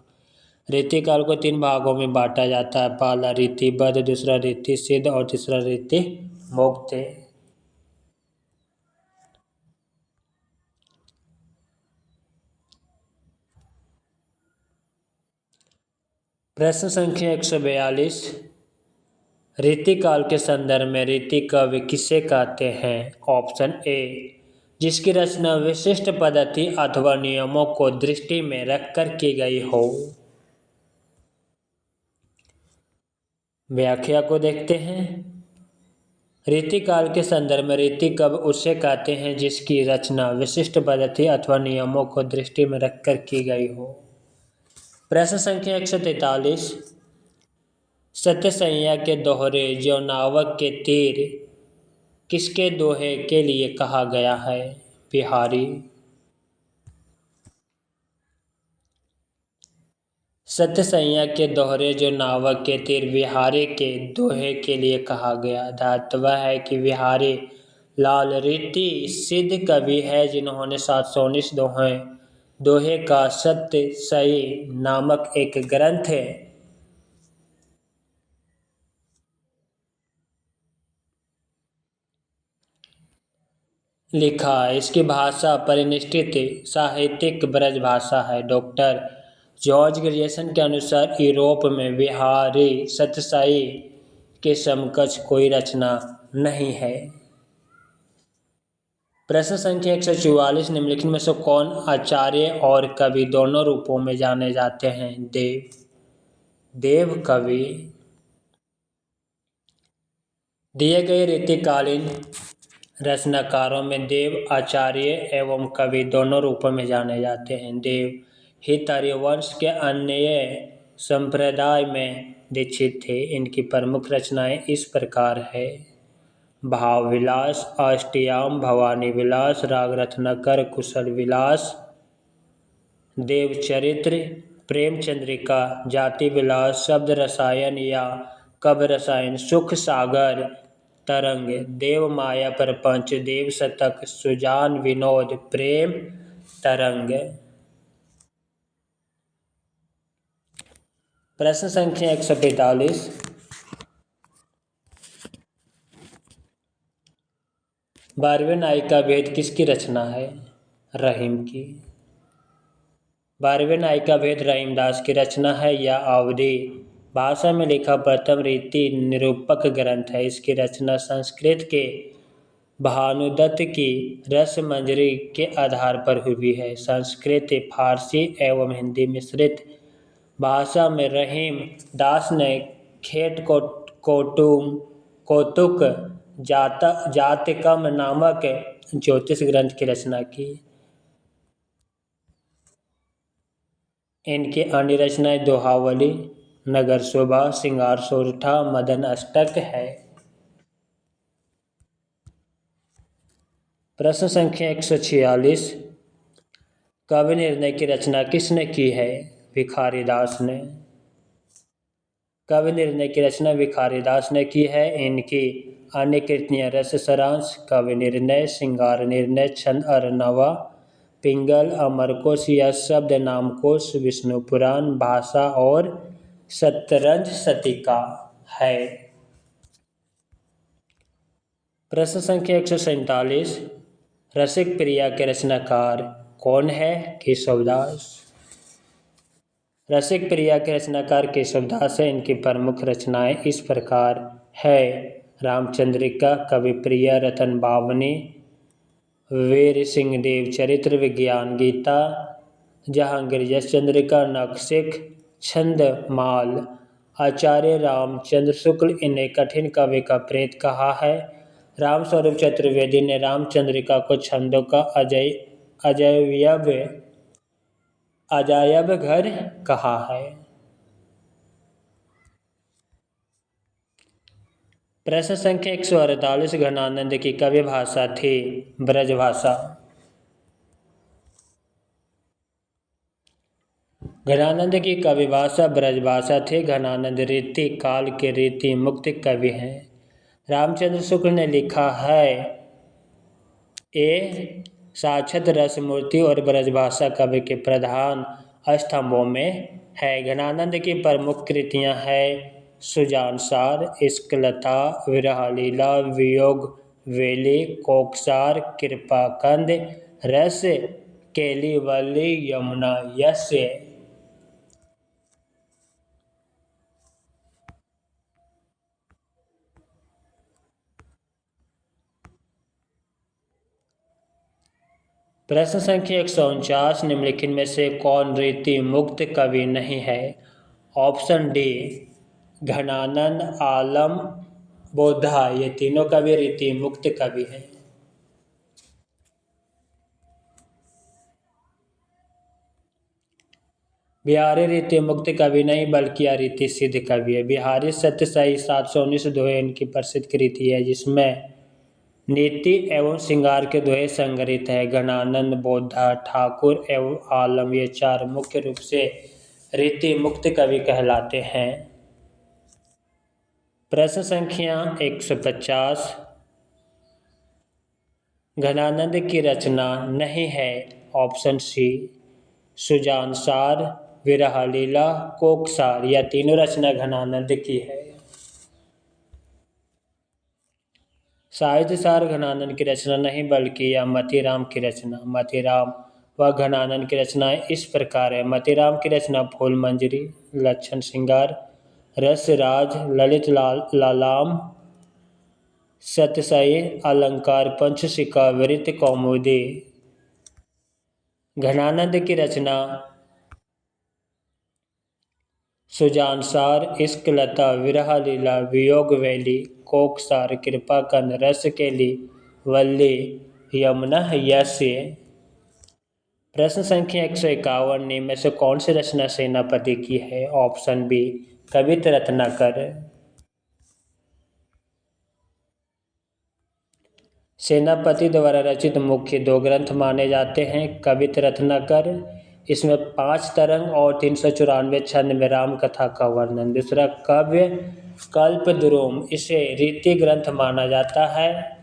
Speaker 1: रीतिकाल को 3 भागों में बांटा जाता है। पहला रीतिबद्ध, दूसरा रीति सिद्ध और तीसरा रीति मुक्त। प्रश्न संख्या 142 रीतिकाल के संदर्भ में रीति काव्य किसे कहते हैं? ऑप्शन ए जिसकी रचना विशिष्ट पद्धति अथवा नियमों को दृष्टि में रखकर की गई हो। व्याख्या को देखते हैं। रीतिकाल के संदर्भ में रीति काव्य उसे कहते हैं जिसकी रचना विशिष्ट पद्धति अथवा नियमों को दृष्टि में रखकर की गई हो। प्रश्न संख्या 143 सत्यसैया के दोहरे जो नावक के तीर किसके दोहे के लिए कहा गया है? बिहारी। सत्यसैया के दोहरे जो नावक के तीर बिहारी के दोहे के लिए कहा गया। धातु है कि बिहारी लाल रीति सिद्ध कवि है जिन्होंने 719 दोहे का सत्यसई नामक एक ग्रंथ लिखा। इसकी भाषा परिनिष्ठित साहित्यिक ब्रज भाषा है। डॉक्टर जॉर्ज ग्रेजर्सन के अनुसार यूरोप में बिहारी सतसाई के समकक्ष कोई रचना नहीं है। प्रश्न संख्या 144, निम्नलिखित में से कौन आचार्य और कवि दोनों रूपों में जाने जाते हैं? देव कवि। दिए गए रीतिकालीन रचनाकारों में देव आचार्य एवं कवि दोनों रूपों में जाने जाते हैं। देव हित आर्यवंश के अन्य संप्रदाय में दीक्षित थे। इनकी प्रमुख रचनाएं इस प्रकार है: भाव विलास, अष्टयाम, भवानी विलास, राग रत्नाकर, कुशल विलास, देवचरित्र, प्रेम चंद्रिका, जाति विलास, शब्द रसायन या कव्य रसायन, सुख सागर, तरंग, देव माया प्रपंच, देव शतक, सुजान विनोद, प्रेम तरंग। प्रश्न संख्या 145, 12वें नायिका भेद किसकी रचना है? रहीम की। 12वें नायिका भेद रहीमदास की रचना है। यह अवधी भाषा में लिखा प्रथम रीति निरूपक ग्रंथ है। इसकी रचना संस्कृत के भानुदत्त की रसमंजरी के आधार पर हुई है। संस्कृत, फारसी एवं हिंदी मिश्रित भाषा में रहीम दास ने खेट कौतुक जातकम नामक ज्योतिष ग्रंथ की रचना की। इनकी अन्य रचनाएं दोहावली, नगर शोभा, श्रृंगार सोरठा, मदन अष्टक है। प्रश्न संख्या 146, कवि निर्णय की रचना किसने की है? भिखारीदास ने। कवि निर्णय की रचना भिखारीदास ने की है। इनकी अन्य कृतियां रस सारांश, कवि निर्णय, श्रृंगार निर्णय, छंद अर्णवा, पिंगल, अमरकोश या शब्द नामकोश, विष्णु पुराण, भाषा और शतरंज शतिका है। प्रश्न संख्या 147, रसिक प्रिया के रचनाकार कौन है? केशवदास। रसिक प्रिया के रचनाकार केशवदास है। इनकी प्रमुख रचनाएं इस प्रकार है: रामचंद्रिका, कवि प्रिया, रतन बावनी, वीर सिंह देव चरित्र, विज्ञान गीता, जहांगीर यश चंद्रिका, नखशिख, छंदमाल। आचार्य रामचंद्र शुक्ल इन्हें कठिन कवि का प्रेत कहा है। रामस्वरूप चतुर्वेदी ने रामचंद्रिका को छंदों का अजायब घर कहा है। प्रश्न संख्या 148, घनानंद की कवि भाषा थी ब्रजभाषा। घनानंद की कवि भाषा ब्रजभाषा थी। घनानंद रीति काल के रीति मुक्त कवि हैं। रामचंद्र शुक्ल ने लिखा है ए साक्षात रसमूर्ति और ब्रजभाषा कवि के प्रधान स्तंभों में है। घनानंद की प्रमुख कृतियां हैं सुजानसार, इश्कलता, विरहलीला, वियोग वेली, कोकसार, कृपाकंद, रस केलीवली, यमुना यश। प्रश्न संख्या 149, निम्नलिखित में से कौन रीति मुक्त कवि नहीं है? ऑप्शन डी घनानंद, आलम, बोधा, ये तीनों कवि रीति मुक्त कवि हैं। बिहारी रीति मुक्त कवि नहीं बल्कि अरीति सिद्ध कवि है। बिहारी सत्यसाई 719 दोहे इनकी प्रसिद्ध कृति है जिसमें नीति एवं श्रृंगार के दोहे संग्रहित है। घनानंद, बोधा, ठाकुर एवं आलम ये चार मुख्य रूप से रीति मुक्त कवि कहलाते हैं। प्रश्न संख्या 150, घनानंद की रचना नहीं है। ऑप्शन सी सुजानसार, विरहलीला, कोकसार, यह तीनों रचना घनानंद की है। साहित्यसार घनानंद की रचना नहीं बल्कि यह मतीराम की रचना। मतीराम व घनानंद की रचनाएं इस प्रकार है। मतीराम की रचना फूल मंजरी, लक्षण श्रृंगार, रसराज, ललित लालाम, सतसई, अलंकार, पंचशिखा, वृत्त कौमुदी। घनानंद की रचना सुजानसार, इश्क लता, विरह लीला, वियोग वैली, कोकसार, कृपा कंद, रस केली, वल्ली, यमुना यस्य। प्रश्न संख्या 151 में से कौन सी रचना सेनापति की है? Option B Kavitt Ratnakar. सेनापति द्वारा रचित मुख्य 2 ग्रंथ माने जाते हैं। कवित रत्नाकर, इसमें 5 तरंग और 394 छंद में राम कथा का वर्णन। दूसरा काव्य कल्पद्रुम, इसे रीति ग्रंथ माना जाता है।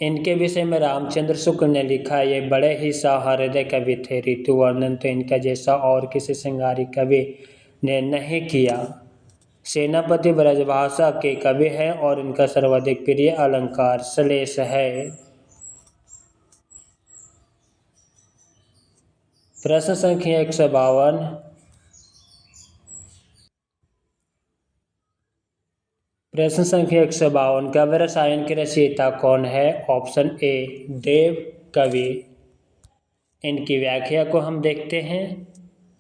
Speaker 1: इनके विषय में रामचंद्र शुक्ल ने लिखा, ये बड़े ही सहृदय कवि थे। ऋतु वर्णन तो इनका जैसा और किसी श्रृंगारी कवि ने नहीं किया। सेनापति ब्रजभाषा के कवि हैं और इनका सर्वाधिक प्रिय अलंकार श्लेष है। प्रश्न संख्या 152, प्रश्न संख्या 152, काव्य रसायन के रचयिता कौन है? ऑप्शन ए देव कवि। इनकी व्याख्या को हम देखते हैं।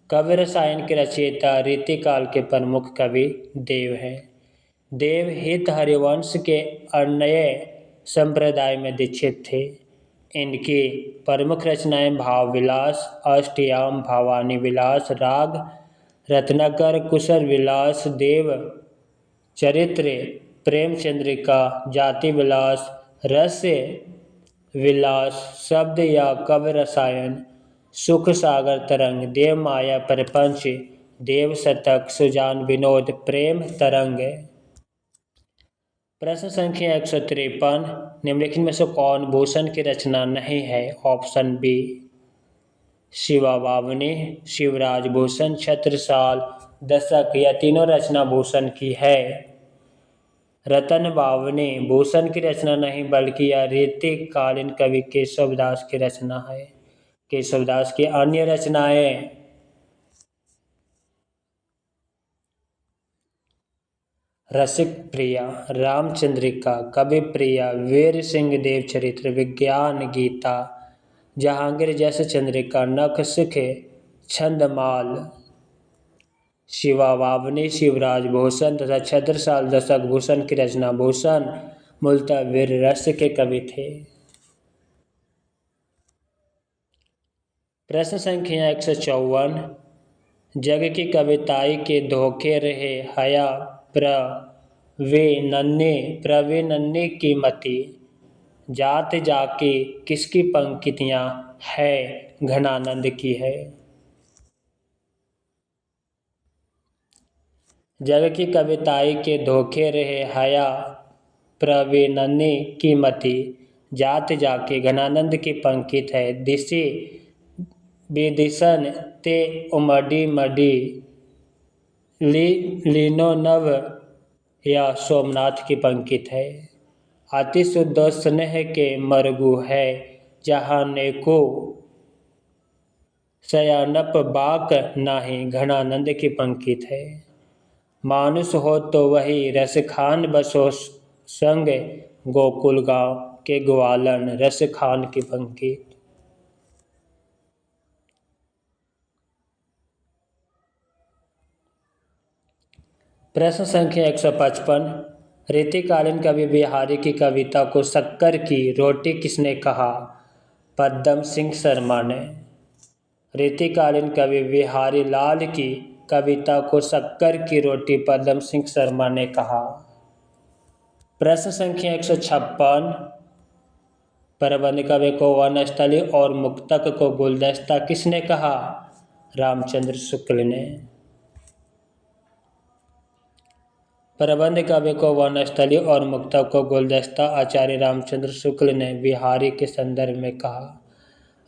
Speaker 1: काव्य रसायन के रचयिता रीतिकाल के प्रमुख कवि देव हैं। देव हित हरिवंश के अन्य संप्रदाय में दीक्षित थे। इनकी प्रमुख रचनाएं भाव विलास, अष्टयाम, भवानी विलास, राग रत्नाकर, कुशल विलास, देव चरित्र, प्रेम चंद्रिका, जाति विलास, रस विलास, शब्द या काव्य रसायन, सुख सागर तरंग, देव माया प्रपंच, देव शतक, सुजान विनोद, प्रेम तरंग। प्रश्न संख्या 153, निम्नलिखित में से कौन भूषण की रचना नहीं है? ऑप्शन बी शिवा बावनी, शिवराज भूषण, छत्रसाल, दशक, यह तीनों रचना भूषण की है। रतन बावनी भूषण की रचना नहीं बल्कि यह रीतिकालीन कवि केशवदास की रचना है। केशवदास की अन्य रचनाएं रसिक प्रिया, रामचंद्रिका, कवि प्रिया, वीर सिंह देव चरित्र, विज्ञान गीता, जहांगीर जैसे चंद्रिका, नख सिख, छंदमाल। शिवा बावनी शिवराज भूषण तथा छत्रसाल दशक भूषण की रचना। भूषण मूलतः वीर रस के कवि थे। प्रश्न संख्या 154, जग की कविताई के धोखे रहे हया प्रवे नन्हे की मति, जात जाके किसकी पंक्तियां है? घनानंद की है। जग की कविताई के धोखे रहे हया प्रवे नन्हे की मति, जात जाके घनानंद की पंकित है। दिशि विदिशन ते उमड़ी मडी, लीनो नव या सोमनाथ की पंकित है। अति शुद्ध स्नेह के मरगु है, जहाने को सयानप बाक नाही, घनानंद की पंकित है। मानुष हो तो वही रसखान बसो संग, गोकुल गांव के ग्वालन, रसखान की पंकित। प्रश्न संख्या 155, रीतिकालीन कवि बिहारी की कविता को शक्कर की रोटी किसने कहा? पद्म सिंह शर्मा ने। रीतिकालीन कवि बिहारी लाल की कविता को शक्कर की रोटी पद्म सिंह शर्मा ने कहा। प्रश्न संख्या 156, प्रबंध कवि को वनस्थली और मुक्तक को गुलदस्ता किसने कहा? रामचंद्र शुक्ल ने। प्रबंध कवि को वनस्थली और मुक्तक को गुलदस्ता आचार्य रामचंद्र शुक्ल ने बिहारी के संदर्भ में कहा।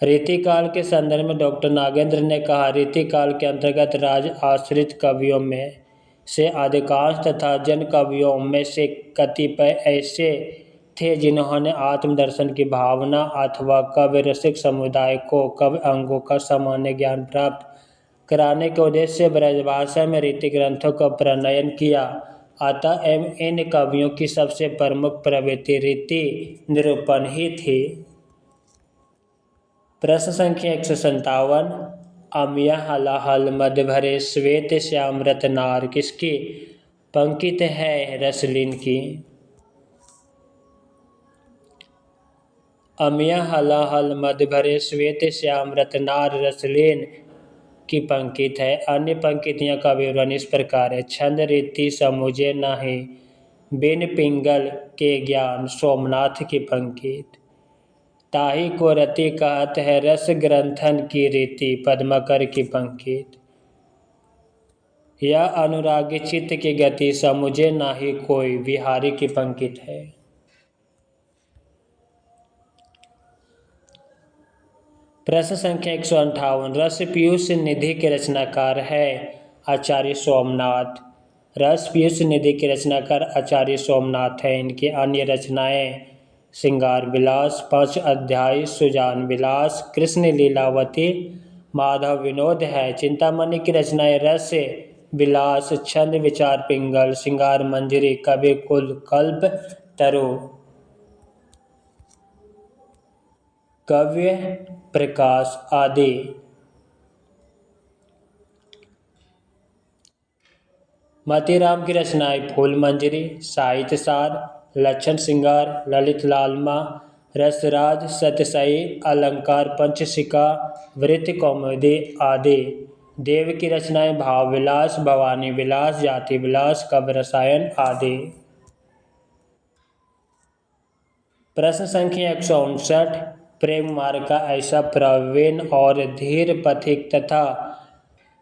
Speaker 1: रीतिकाल के संदर्भ में डॉक्टर नागेंद्र ने कहा, रीतिकाल के अंतर्गत राज आश्रित कवियों में से अधिकांश तथा जन कवियों में से कतिपय ऐसे थे जिन्होंने आत्मदर्शन की भावना अथवा काव्य रसिक समुदाय को काव्य अंगों का सामान्य ज्ञान प्राप्त कराने के उद्देश्य से ब्रजभाषा में रीति ग्रंथों का प्रणयन किया। अतः इन कवियों की सबसे प्रमुख प्रवृत्ति रीति निरूपण ही थी। प्रश्न संख्या 157। अमिया हलाहल मध्य भरे श्वेत श्याम रत्नार किसकी पंकित है? रसलीन की। अमिया हलाहल मध्य भरे श्वेत श्याम रत्नार रसलीन की पंकित है। अन्य पंक्तियों का विवरण इस प्रकार है। छंद रीति समुझे नाही बिन पिंगल के ज्ञान सोमनाथ की पंकित। ताही को रति कहत है रस ग्रंथन की रीति पद्माकर की पंकित। यह अनुरागी चित्त की गति समुझे नाही कोई बिहारी की पंकित है। प्रश्न संख्या 158। रस पीयूष निधि के रचनाकार है आचार्य सोमनाथ। रस पीयूष निधि के रचनाकार आचार्य सोमनाथ है। इनकी अन्य रचनाएं श्रृंगार विलास, 5 अध्याय, सुजान विलास, कृष्ण लीलावती, माधव विनोद है। चिंतामणि की रचनाएं रस विलास, छंद विचार पिंगल, श्रृंगार मंजरी, कवि कुल, कल्प तरु, काव्य प्रकाश आदि। मोतीराम की रचनाएं फूल मंजरी, साहित्य सार, लक्षण श्रृंगार, ललित लालमा, रसराज, सतसई, अलंकार पंचशिका, वृत्त कौमुदी आदि। देव की रचनाएं भाव विलास, भवानी विलास, जाति विलास, काव्य रसायन आदि। प्रश्न संख्या 159। प्रेम मार्ग का ऐसा प्रवीण और धीर पथिक तथा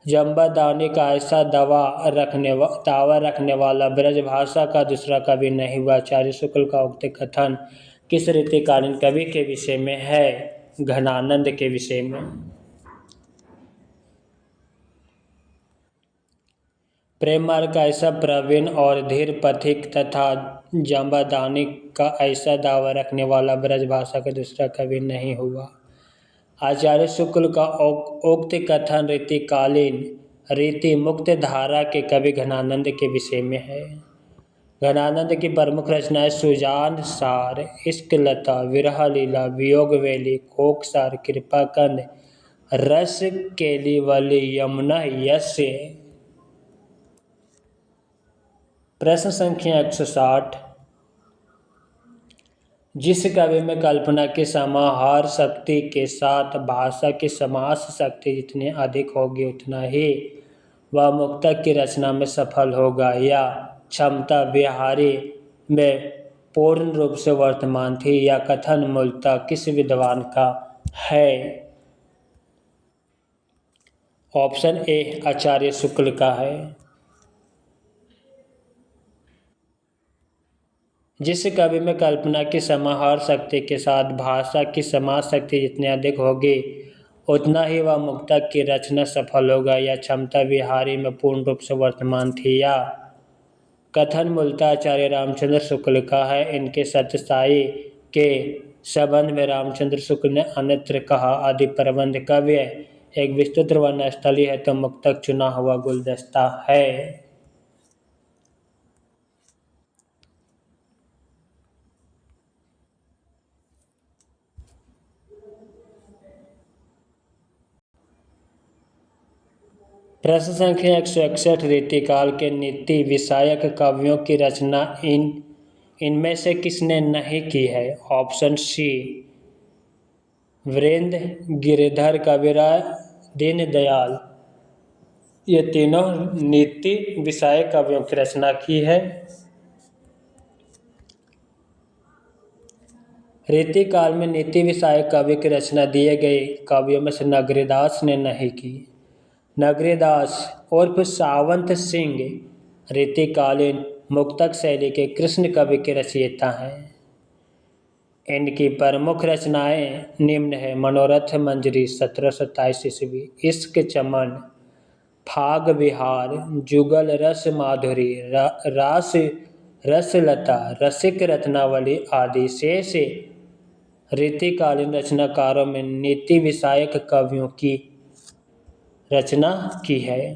Speaker 1: जम्बादानी का ऐसा दावा रखने वाला ब्रजभाषा का दूसरा कवि नहीं हुआ। आचार्य शुक्ल का उक्त कथन किस रीतिकालीन कवि के विषय में है? घनानंद के विषय में। प्रेम मार्ग का ऐसा प्रवीण और धीर पथिक तथा जम्बादानी का ऐसा दावा रखने वाला ब्रजभाषा का दूसरा कवि नहीं हुआ। आचार्य शुक्ल का उक्त कथन रीतिकालीन रीति मुक्त धारा के कवि घनानंद के विषय में है। घनानंद की प्रमुख रचनाएं सुजान सार, इश्क लता, विरह लीला, वियोग वेली, कोकसार, कृपाकंद, रस केलीवली, यमुना यस्य। प्रश्न संख्या 160। जिस कवि में कल्पना की समाहार शक्ति के साथ भाषा की समास शक्ति जितनी अधिक होगी उतना ही वह मुक्तक की रचना में सफल होगा। या क्षमता बिहारी में पूर्ण रूप से वर्तमान थी। या कथन मूलतः किस विद्वान का है? ऑप्शन ए आचार्य शुक्ल का है। जिस कवि में कल्पना की समाहार शक्ति के साथ भाषा की समास शक्ति जितनी अधिक होगी उतना ही वह मुक्तक की रचना सफल होगा। या क्षमता बिहारी में पूर्ण रूप से वर्तमान थी। या कथन मूलतः आचार्य रामचंद्र शुक्ल का है। इनके सत्यसाई के संबंध में रामचंद्र शुक्ल ने अन्यत्र कहा आदि प्रबंध काव्य एक विस्तृत वर्णस्थली है तो मुक्तक चुना हुआ गुलदस्ता है। प्रश्न संख्या 161। रीतिकाल के नीति विषयक कवियों की रचना इनमें से किसने नहीं की है? ऑप्शन सी वीरेंद्र, गिरिधर, कविराय, दीनदयाल। ये तीनों नीति विषयक कवियों की रचना की है। रीतिकाल में नीति विषयक काव्य की रचना दिए गए काव्यों में से नगरीदास ने नहीं की। नगरीदास उर्फ सावंत सिंह रीतिकालीन मुक्तक शैली के कृष्ण कवि के रचयिता हैं। इनकी प्रमुख रचनाएं निम्न है। मनोरथ मंजरी 1727 ईस्वी, इश्क चमन, फाग विहार, जुगल रस माधुरी, रास रसलता, रसिक, रत्नावली आदि शेष रीतिकालीन रचनाकारों में नीति विषयक कवियों की रचना की है।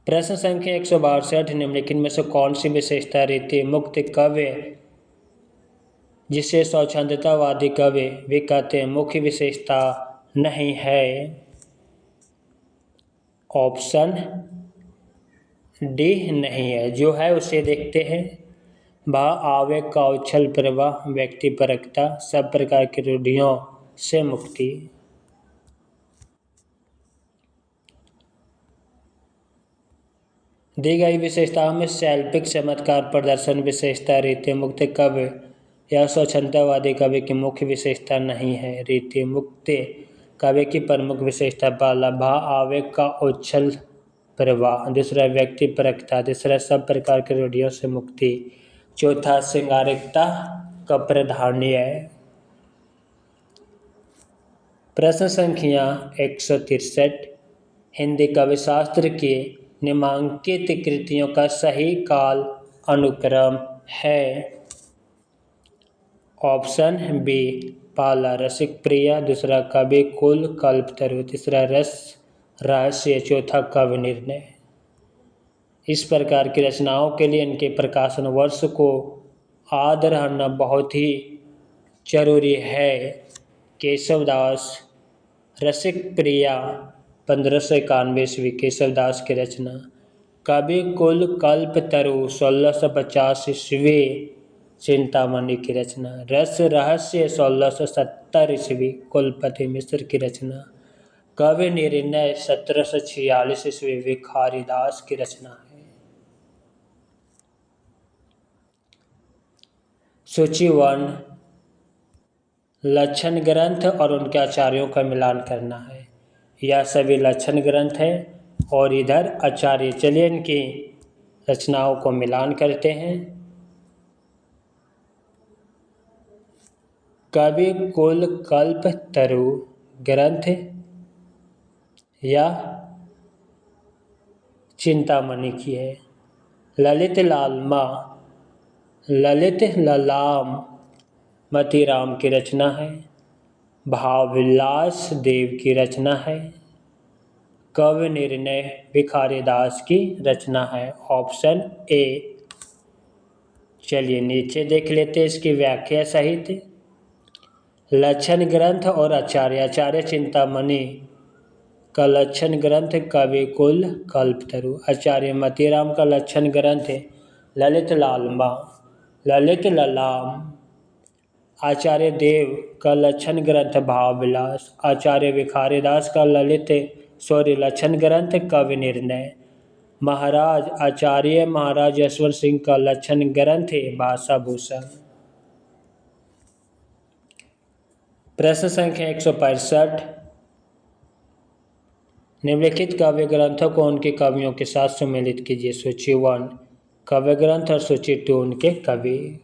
Speaker 1: प्रश्न संख्या 162, निम्नलिखित में से कौन सी विशेषता रीति मुक्त काव्य जिसे स्वच्छंदतावादी काव्य भी कहते हैं मुख्य विशेषता नहीं है? ऑप्शन डी नहीं है। जो है उसे देखते हैं। भाव आवेग का उछल प्रवाह, व्यक्तिपरकता, सब प्रकार की रूढ़ियों से मुक्ति। दी गई विशेषताओं में शैल्पिक चमत्कार प्रदर्शन विशेषता रीति मुक्त काव्य या स्वच्छंदतावादी काव्य की मुख्य विशेषता नहीं है। रीति मुक्त काव्य की प्रमुख विशेषता पहला भाव आवेग का उछल प्रवाह, दूसरा व्यक्तिपरकता, तीसरा सब प्रकार की रूढ़ियों से मुक्ति, चौथा श्रृंगारिकता का प्राधान्य। प्रश्न संख्या 163, हिंदी काव्यशास्त्र के निम्नलिखित कृतियों का सही काल अनुक्रम है? ऑप्शन बी पहला रसिक प्रिया, दूसरा कवि कुल कल्पतरु, तीसरा रस रहस्य, चौथा कवि निर्णय। इस प्रकार की रचनाओं के लिए इनके प्रकाशन वर्ष को याद रहना बहुत ही जरूरी है। केशवदास रसिक प्रिया 1591 ईस्वी केशवदास की रचना। कवि कुल कल्पतरु 1650 ईस्वी चिंतामणि की रचना। रस रहस्य 1670 ईस्वी कुलपति मिश्र की रचना। कवि निर्णय 1746 ईस्वी भिखारीदास की रचना है। सूची 1, लक्षण ग्रंथ और उनके आचार्यों का मिलान करना है। यह सभी लक्षण ग्रंथ हैं और इधर आचार्य। चलिए इनकी रचनाओं को मिलान करते हैं। कवि कुल कल्पतरु ग्रंथ या चिंतामणि की है। ललित ललाम मतीराम की रचना है। भावविलास देव की रचना है। कवि निर्णय भिखारीदास की रचना है। Option A. चलिए नीचे देख लेते हैं इसकी व्याख्या सहित। लक्षण ग्रंथ और आचार्य चिंतामणि का लक्षण ग्रंथ कवि कुल कल्पतरु। आचार्य मतीराम का लक्षण ग्रंथ ललित ललाम। आचार्य देव का लक्षण ग्रंथ भावविलास। आचार्य भिखारीदास का लक्षण ग्रंथ कवि निर्णय। आचार्य महाराज यशवंत सिंह का लक्षण ग्रंथ भाषा भूषण। प्रश्न संख्या 165, निम्नलिखित काव्य ग्रंथों को उनके कवियों के साथ सम्मिलित कीजिए। सूची 1 काव्य ग्रंथ और सूची 2 उनके कवि।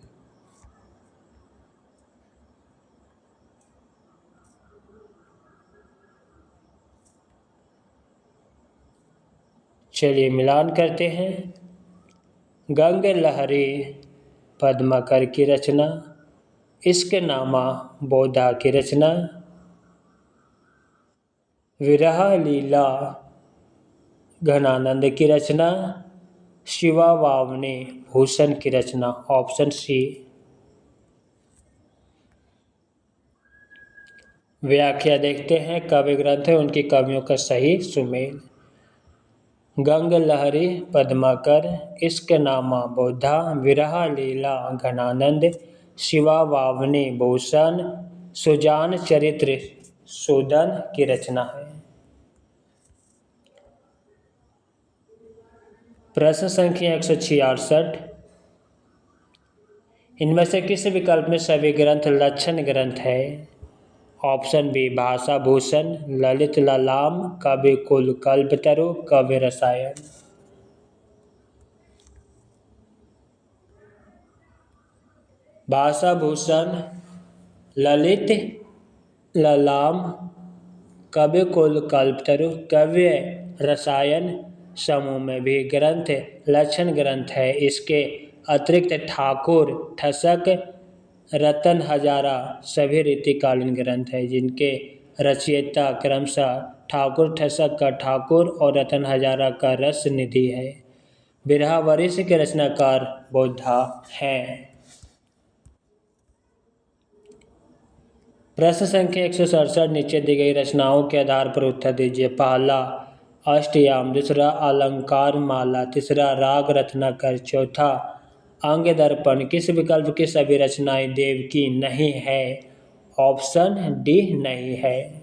Speaker 1: चलिए मिलान करते हैं। गंग लहरी पद्माकर की रचना। इश्क नामा बोधा की रचना। विरह लीला घनानंद की रचना। शिवा वावने भूषण की रचना। Option C. व्याख्या देखते हैं। काव्य ग्रंथ है उनकी कवियों का सही सुमेल। गंग लहरी पद्माकर, इश्क नामा बोधा, विरह लीला घनानंद, शिवा वावने भूषण, सुजान चरित्र सूदन की रचना है। प्रश्न संख्या 166, इनमें से किस विकल्प में सभी ग्रंथ लक्षण ग्रंथ है? ऑप्शन बी भाषा भूषण, ललित ललाम, कवि कुल कल्पतरु, कवि रसायन। भाषा भूषण, ललित ललाम, कवि कुल कल्पतरु, कवि रसायन, समूह में भी ग्रंथ लक्षण ग्रंथ है। इसके अतिरिक्त ठाकुर, ठसक, रतन हजारा सभी रीतिकालीन ग्रंथ है, जिनके रचयिता क्रमशः ठाकुर ठसक का ठाकुर और रतन हजारा का रस निधि है। बिरहावरिश के रचनाकार बोधा हैं। प्रश्न संख्या 167 नीचे दी गई रचनाओं के आधार पर उत्तर दीजिए। पहला अष्टयाम, दूसरा अलंकार माला, तीसरा राग रत्नाकर, चौथा अंग दर्पण। किस विकल्प की सभी रचनाएं देव की नहीं है? ऑप्शन डी नहीं है।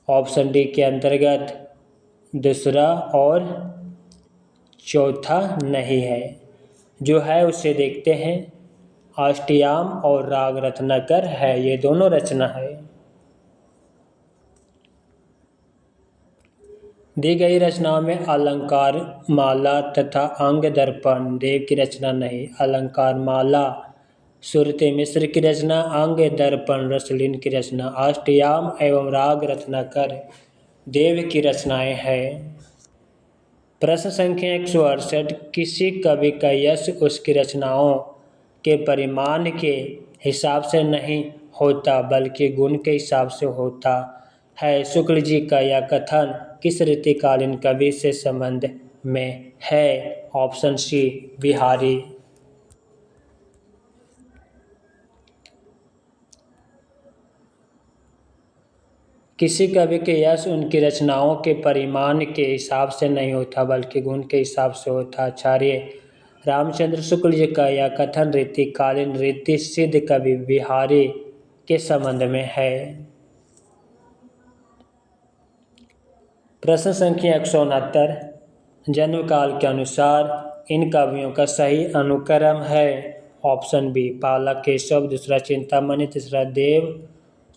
Speaker 1: ऑप्शन डी के अंतर्गत दूसरा और चौथा नहीं है। जो है उसे देखते हैं। अष्टयाम और राग रत्नाकर है, ये दोनों रचना है। दी गई रचनाओं में अलंकार माला तथा अंग दर्पण देव की रचना नहीं। अलंकार माला सुरते मिश्र की रचना, अंग दर्पण रसलीन की रचना, अष्टयाम एवं राग रत्नाकर देव की रचनाएं हैं। प्रश्न संख्या 168 किसी कवि का यश उसकी रचनाओं के परिमाण के हिसाब से नहीं होता बल्कि गुण के हिसाब से होता है। शुक्ल जी का यह कथन किस रीतिकालीन कवि से संबंध में है? Option C Bihari. किसी कवि के यश उनकी रचनाओं के परिमाण के हिसाब से नहीं होता बल्कि गुण के हिसाब से होता। आचार्य रामचंद्र शुक्ल जी का यह कथन रीतिकालीन रीति सिद्ध कवि बिहारी के संबंध में है। प्रश्न संख्या 169 जन्म काल के अनुसार इन कवियों का सही अनुक्रम है। ऑप्शन बी पहला केशव, दूसरा चिंतामणि, तीसरा देव,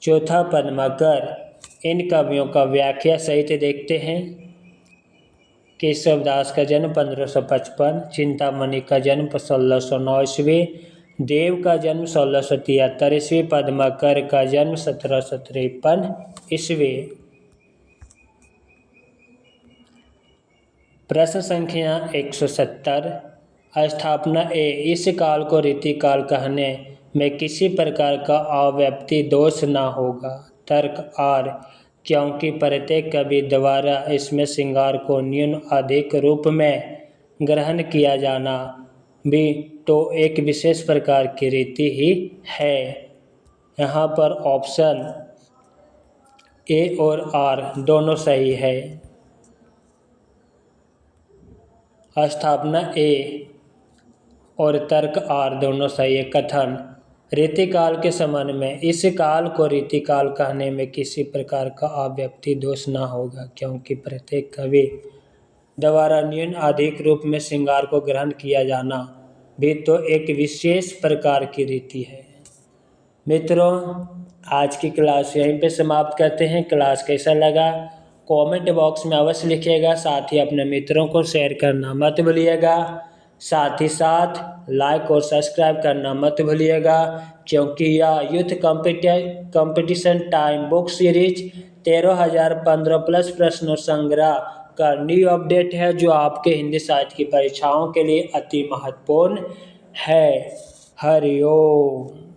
Speaker 1: चौथा पद्माकर। इन कवियों का व्याख्या सहित देखते हैं। केशव दास का जन्म 1555, चिंतामणि का जन्म 1609 ईस्वी, देव का जन्म 1673 ईस्वी, पद्माकर का जन्म 1753 ईस्वी। प्रश्न संख्या 170 स्थापना ए इस काल को रीतिकाल कहने में किसी प्रकार का अव्याप्ति दोष न होगा। तर्क आर क्योंकि प्रत्येक कवि द्वारा इसमें श्रृंगार को न्यून अधिक रूप में ग्रहण किया जाना भी तो एक विशेष प्रकार की रीति ही है। यहाँ पर ऑप्शन ए और आर दोनों सही है। स्थापना ए और तर्क आर दोनों सही है। कथन रीतिकाल के संबंध में इस काल को रीतिकाल कहने में किसी प्रकार का अव्याप्ति दोष न होगा क्योंकि प्रत्येक कवि द्वारा न्यून अधिक रूप में श्रृंगार को ग्रहण किया जाना भी तो एक विशेष प्रकार की रीति है। मित्रों, आज की क्लास यहीं पे समाप्त करते हैं। क्लास कैसा लगा कमेंट बॉक्स में अवश्य लिखिएगा। साथ ही अपने मित्रों को शेयर करना मत भूलिएगा। साथ ही साथ लाइक और सब्सक्राइब करना मत भूलिएगा क्योंकि यह youth competition time book series 13,015 plus प्रश्नों संग्रह का न्यू अपडेट है जो आपके हिंदी साहित्य की परीक्षाओं के लिए अति महत्वपूर्ण है। हरि ओम।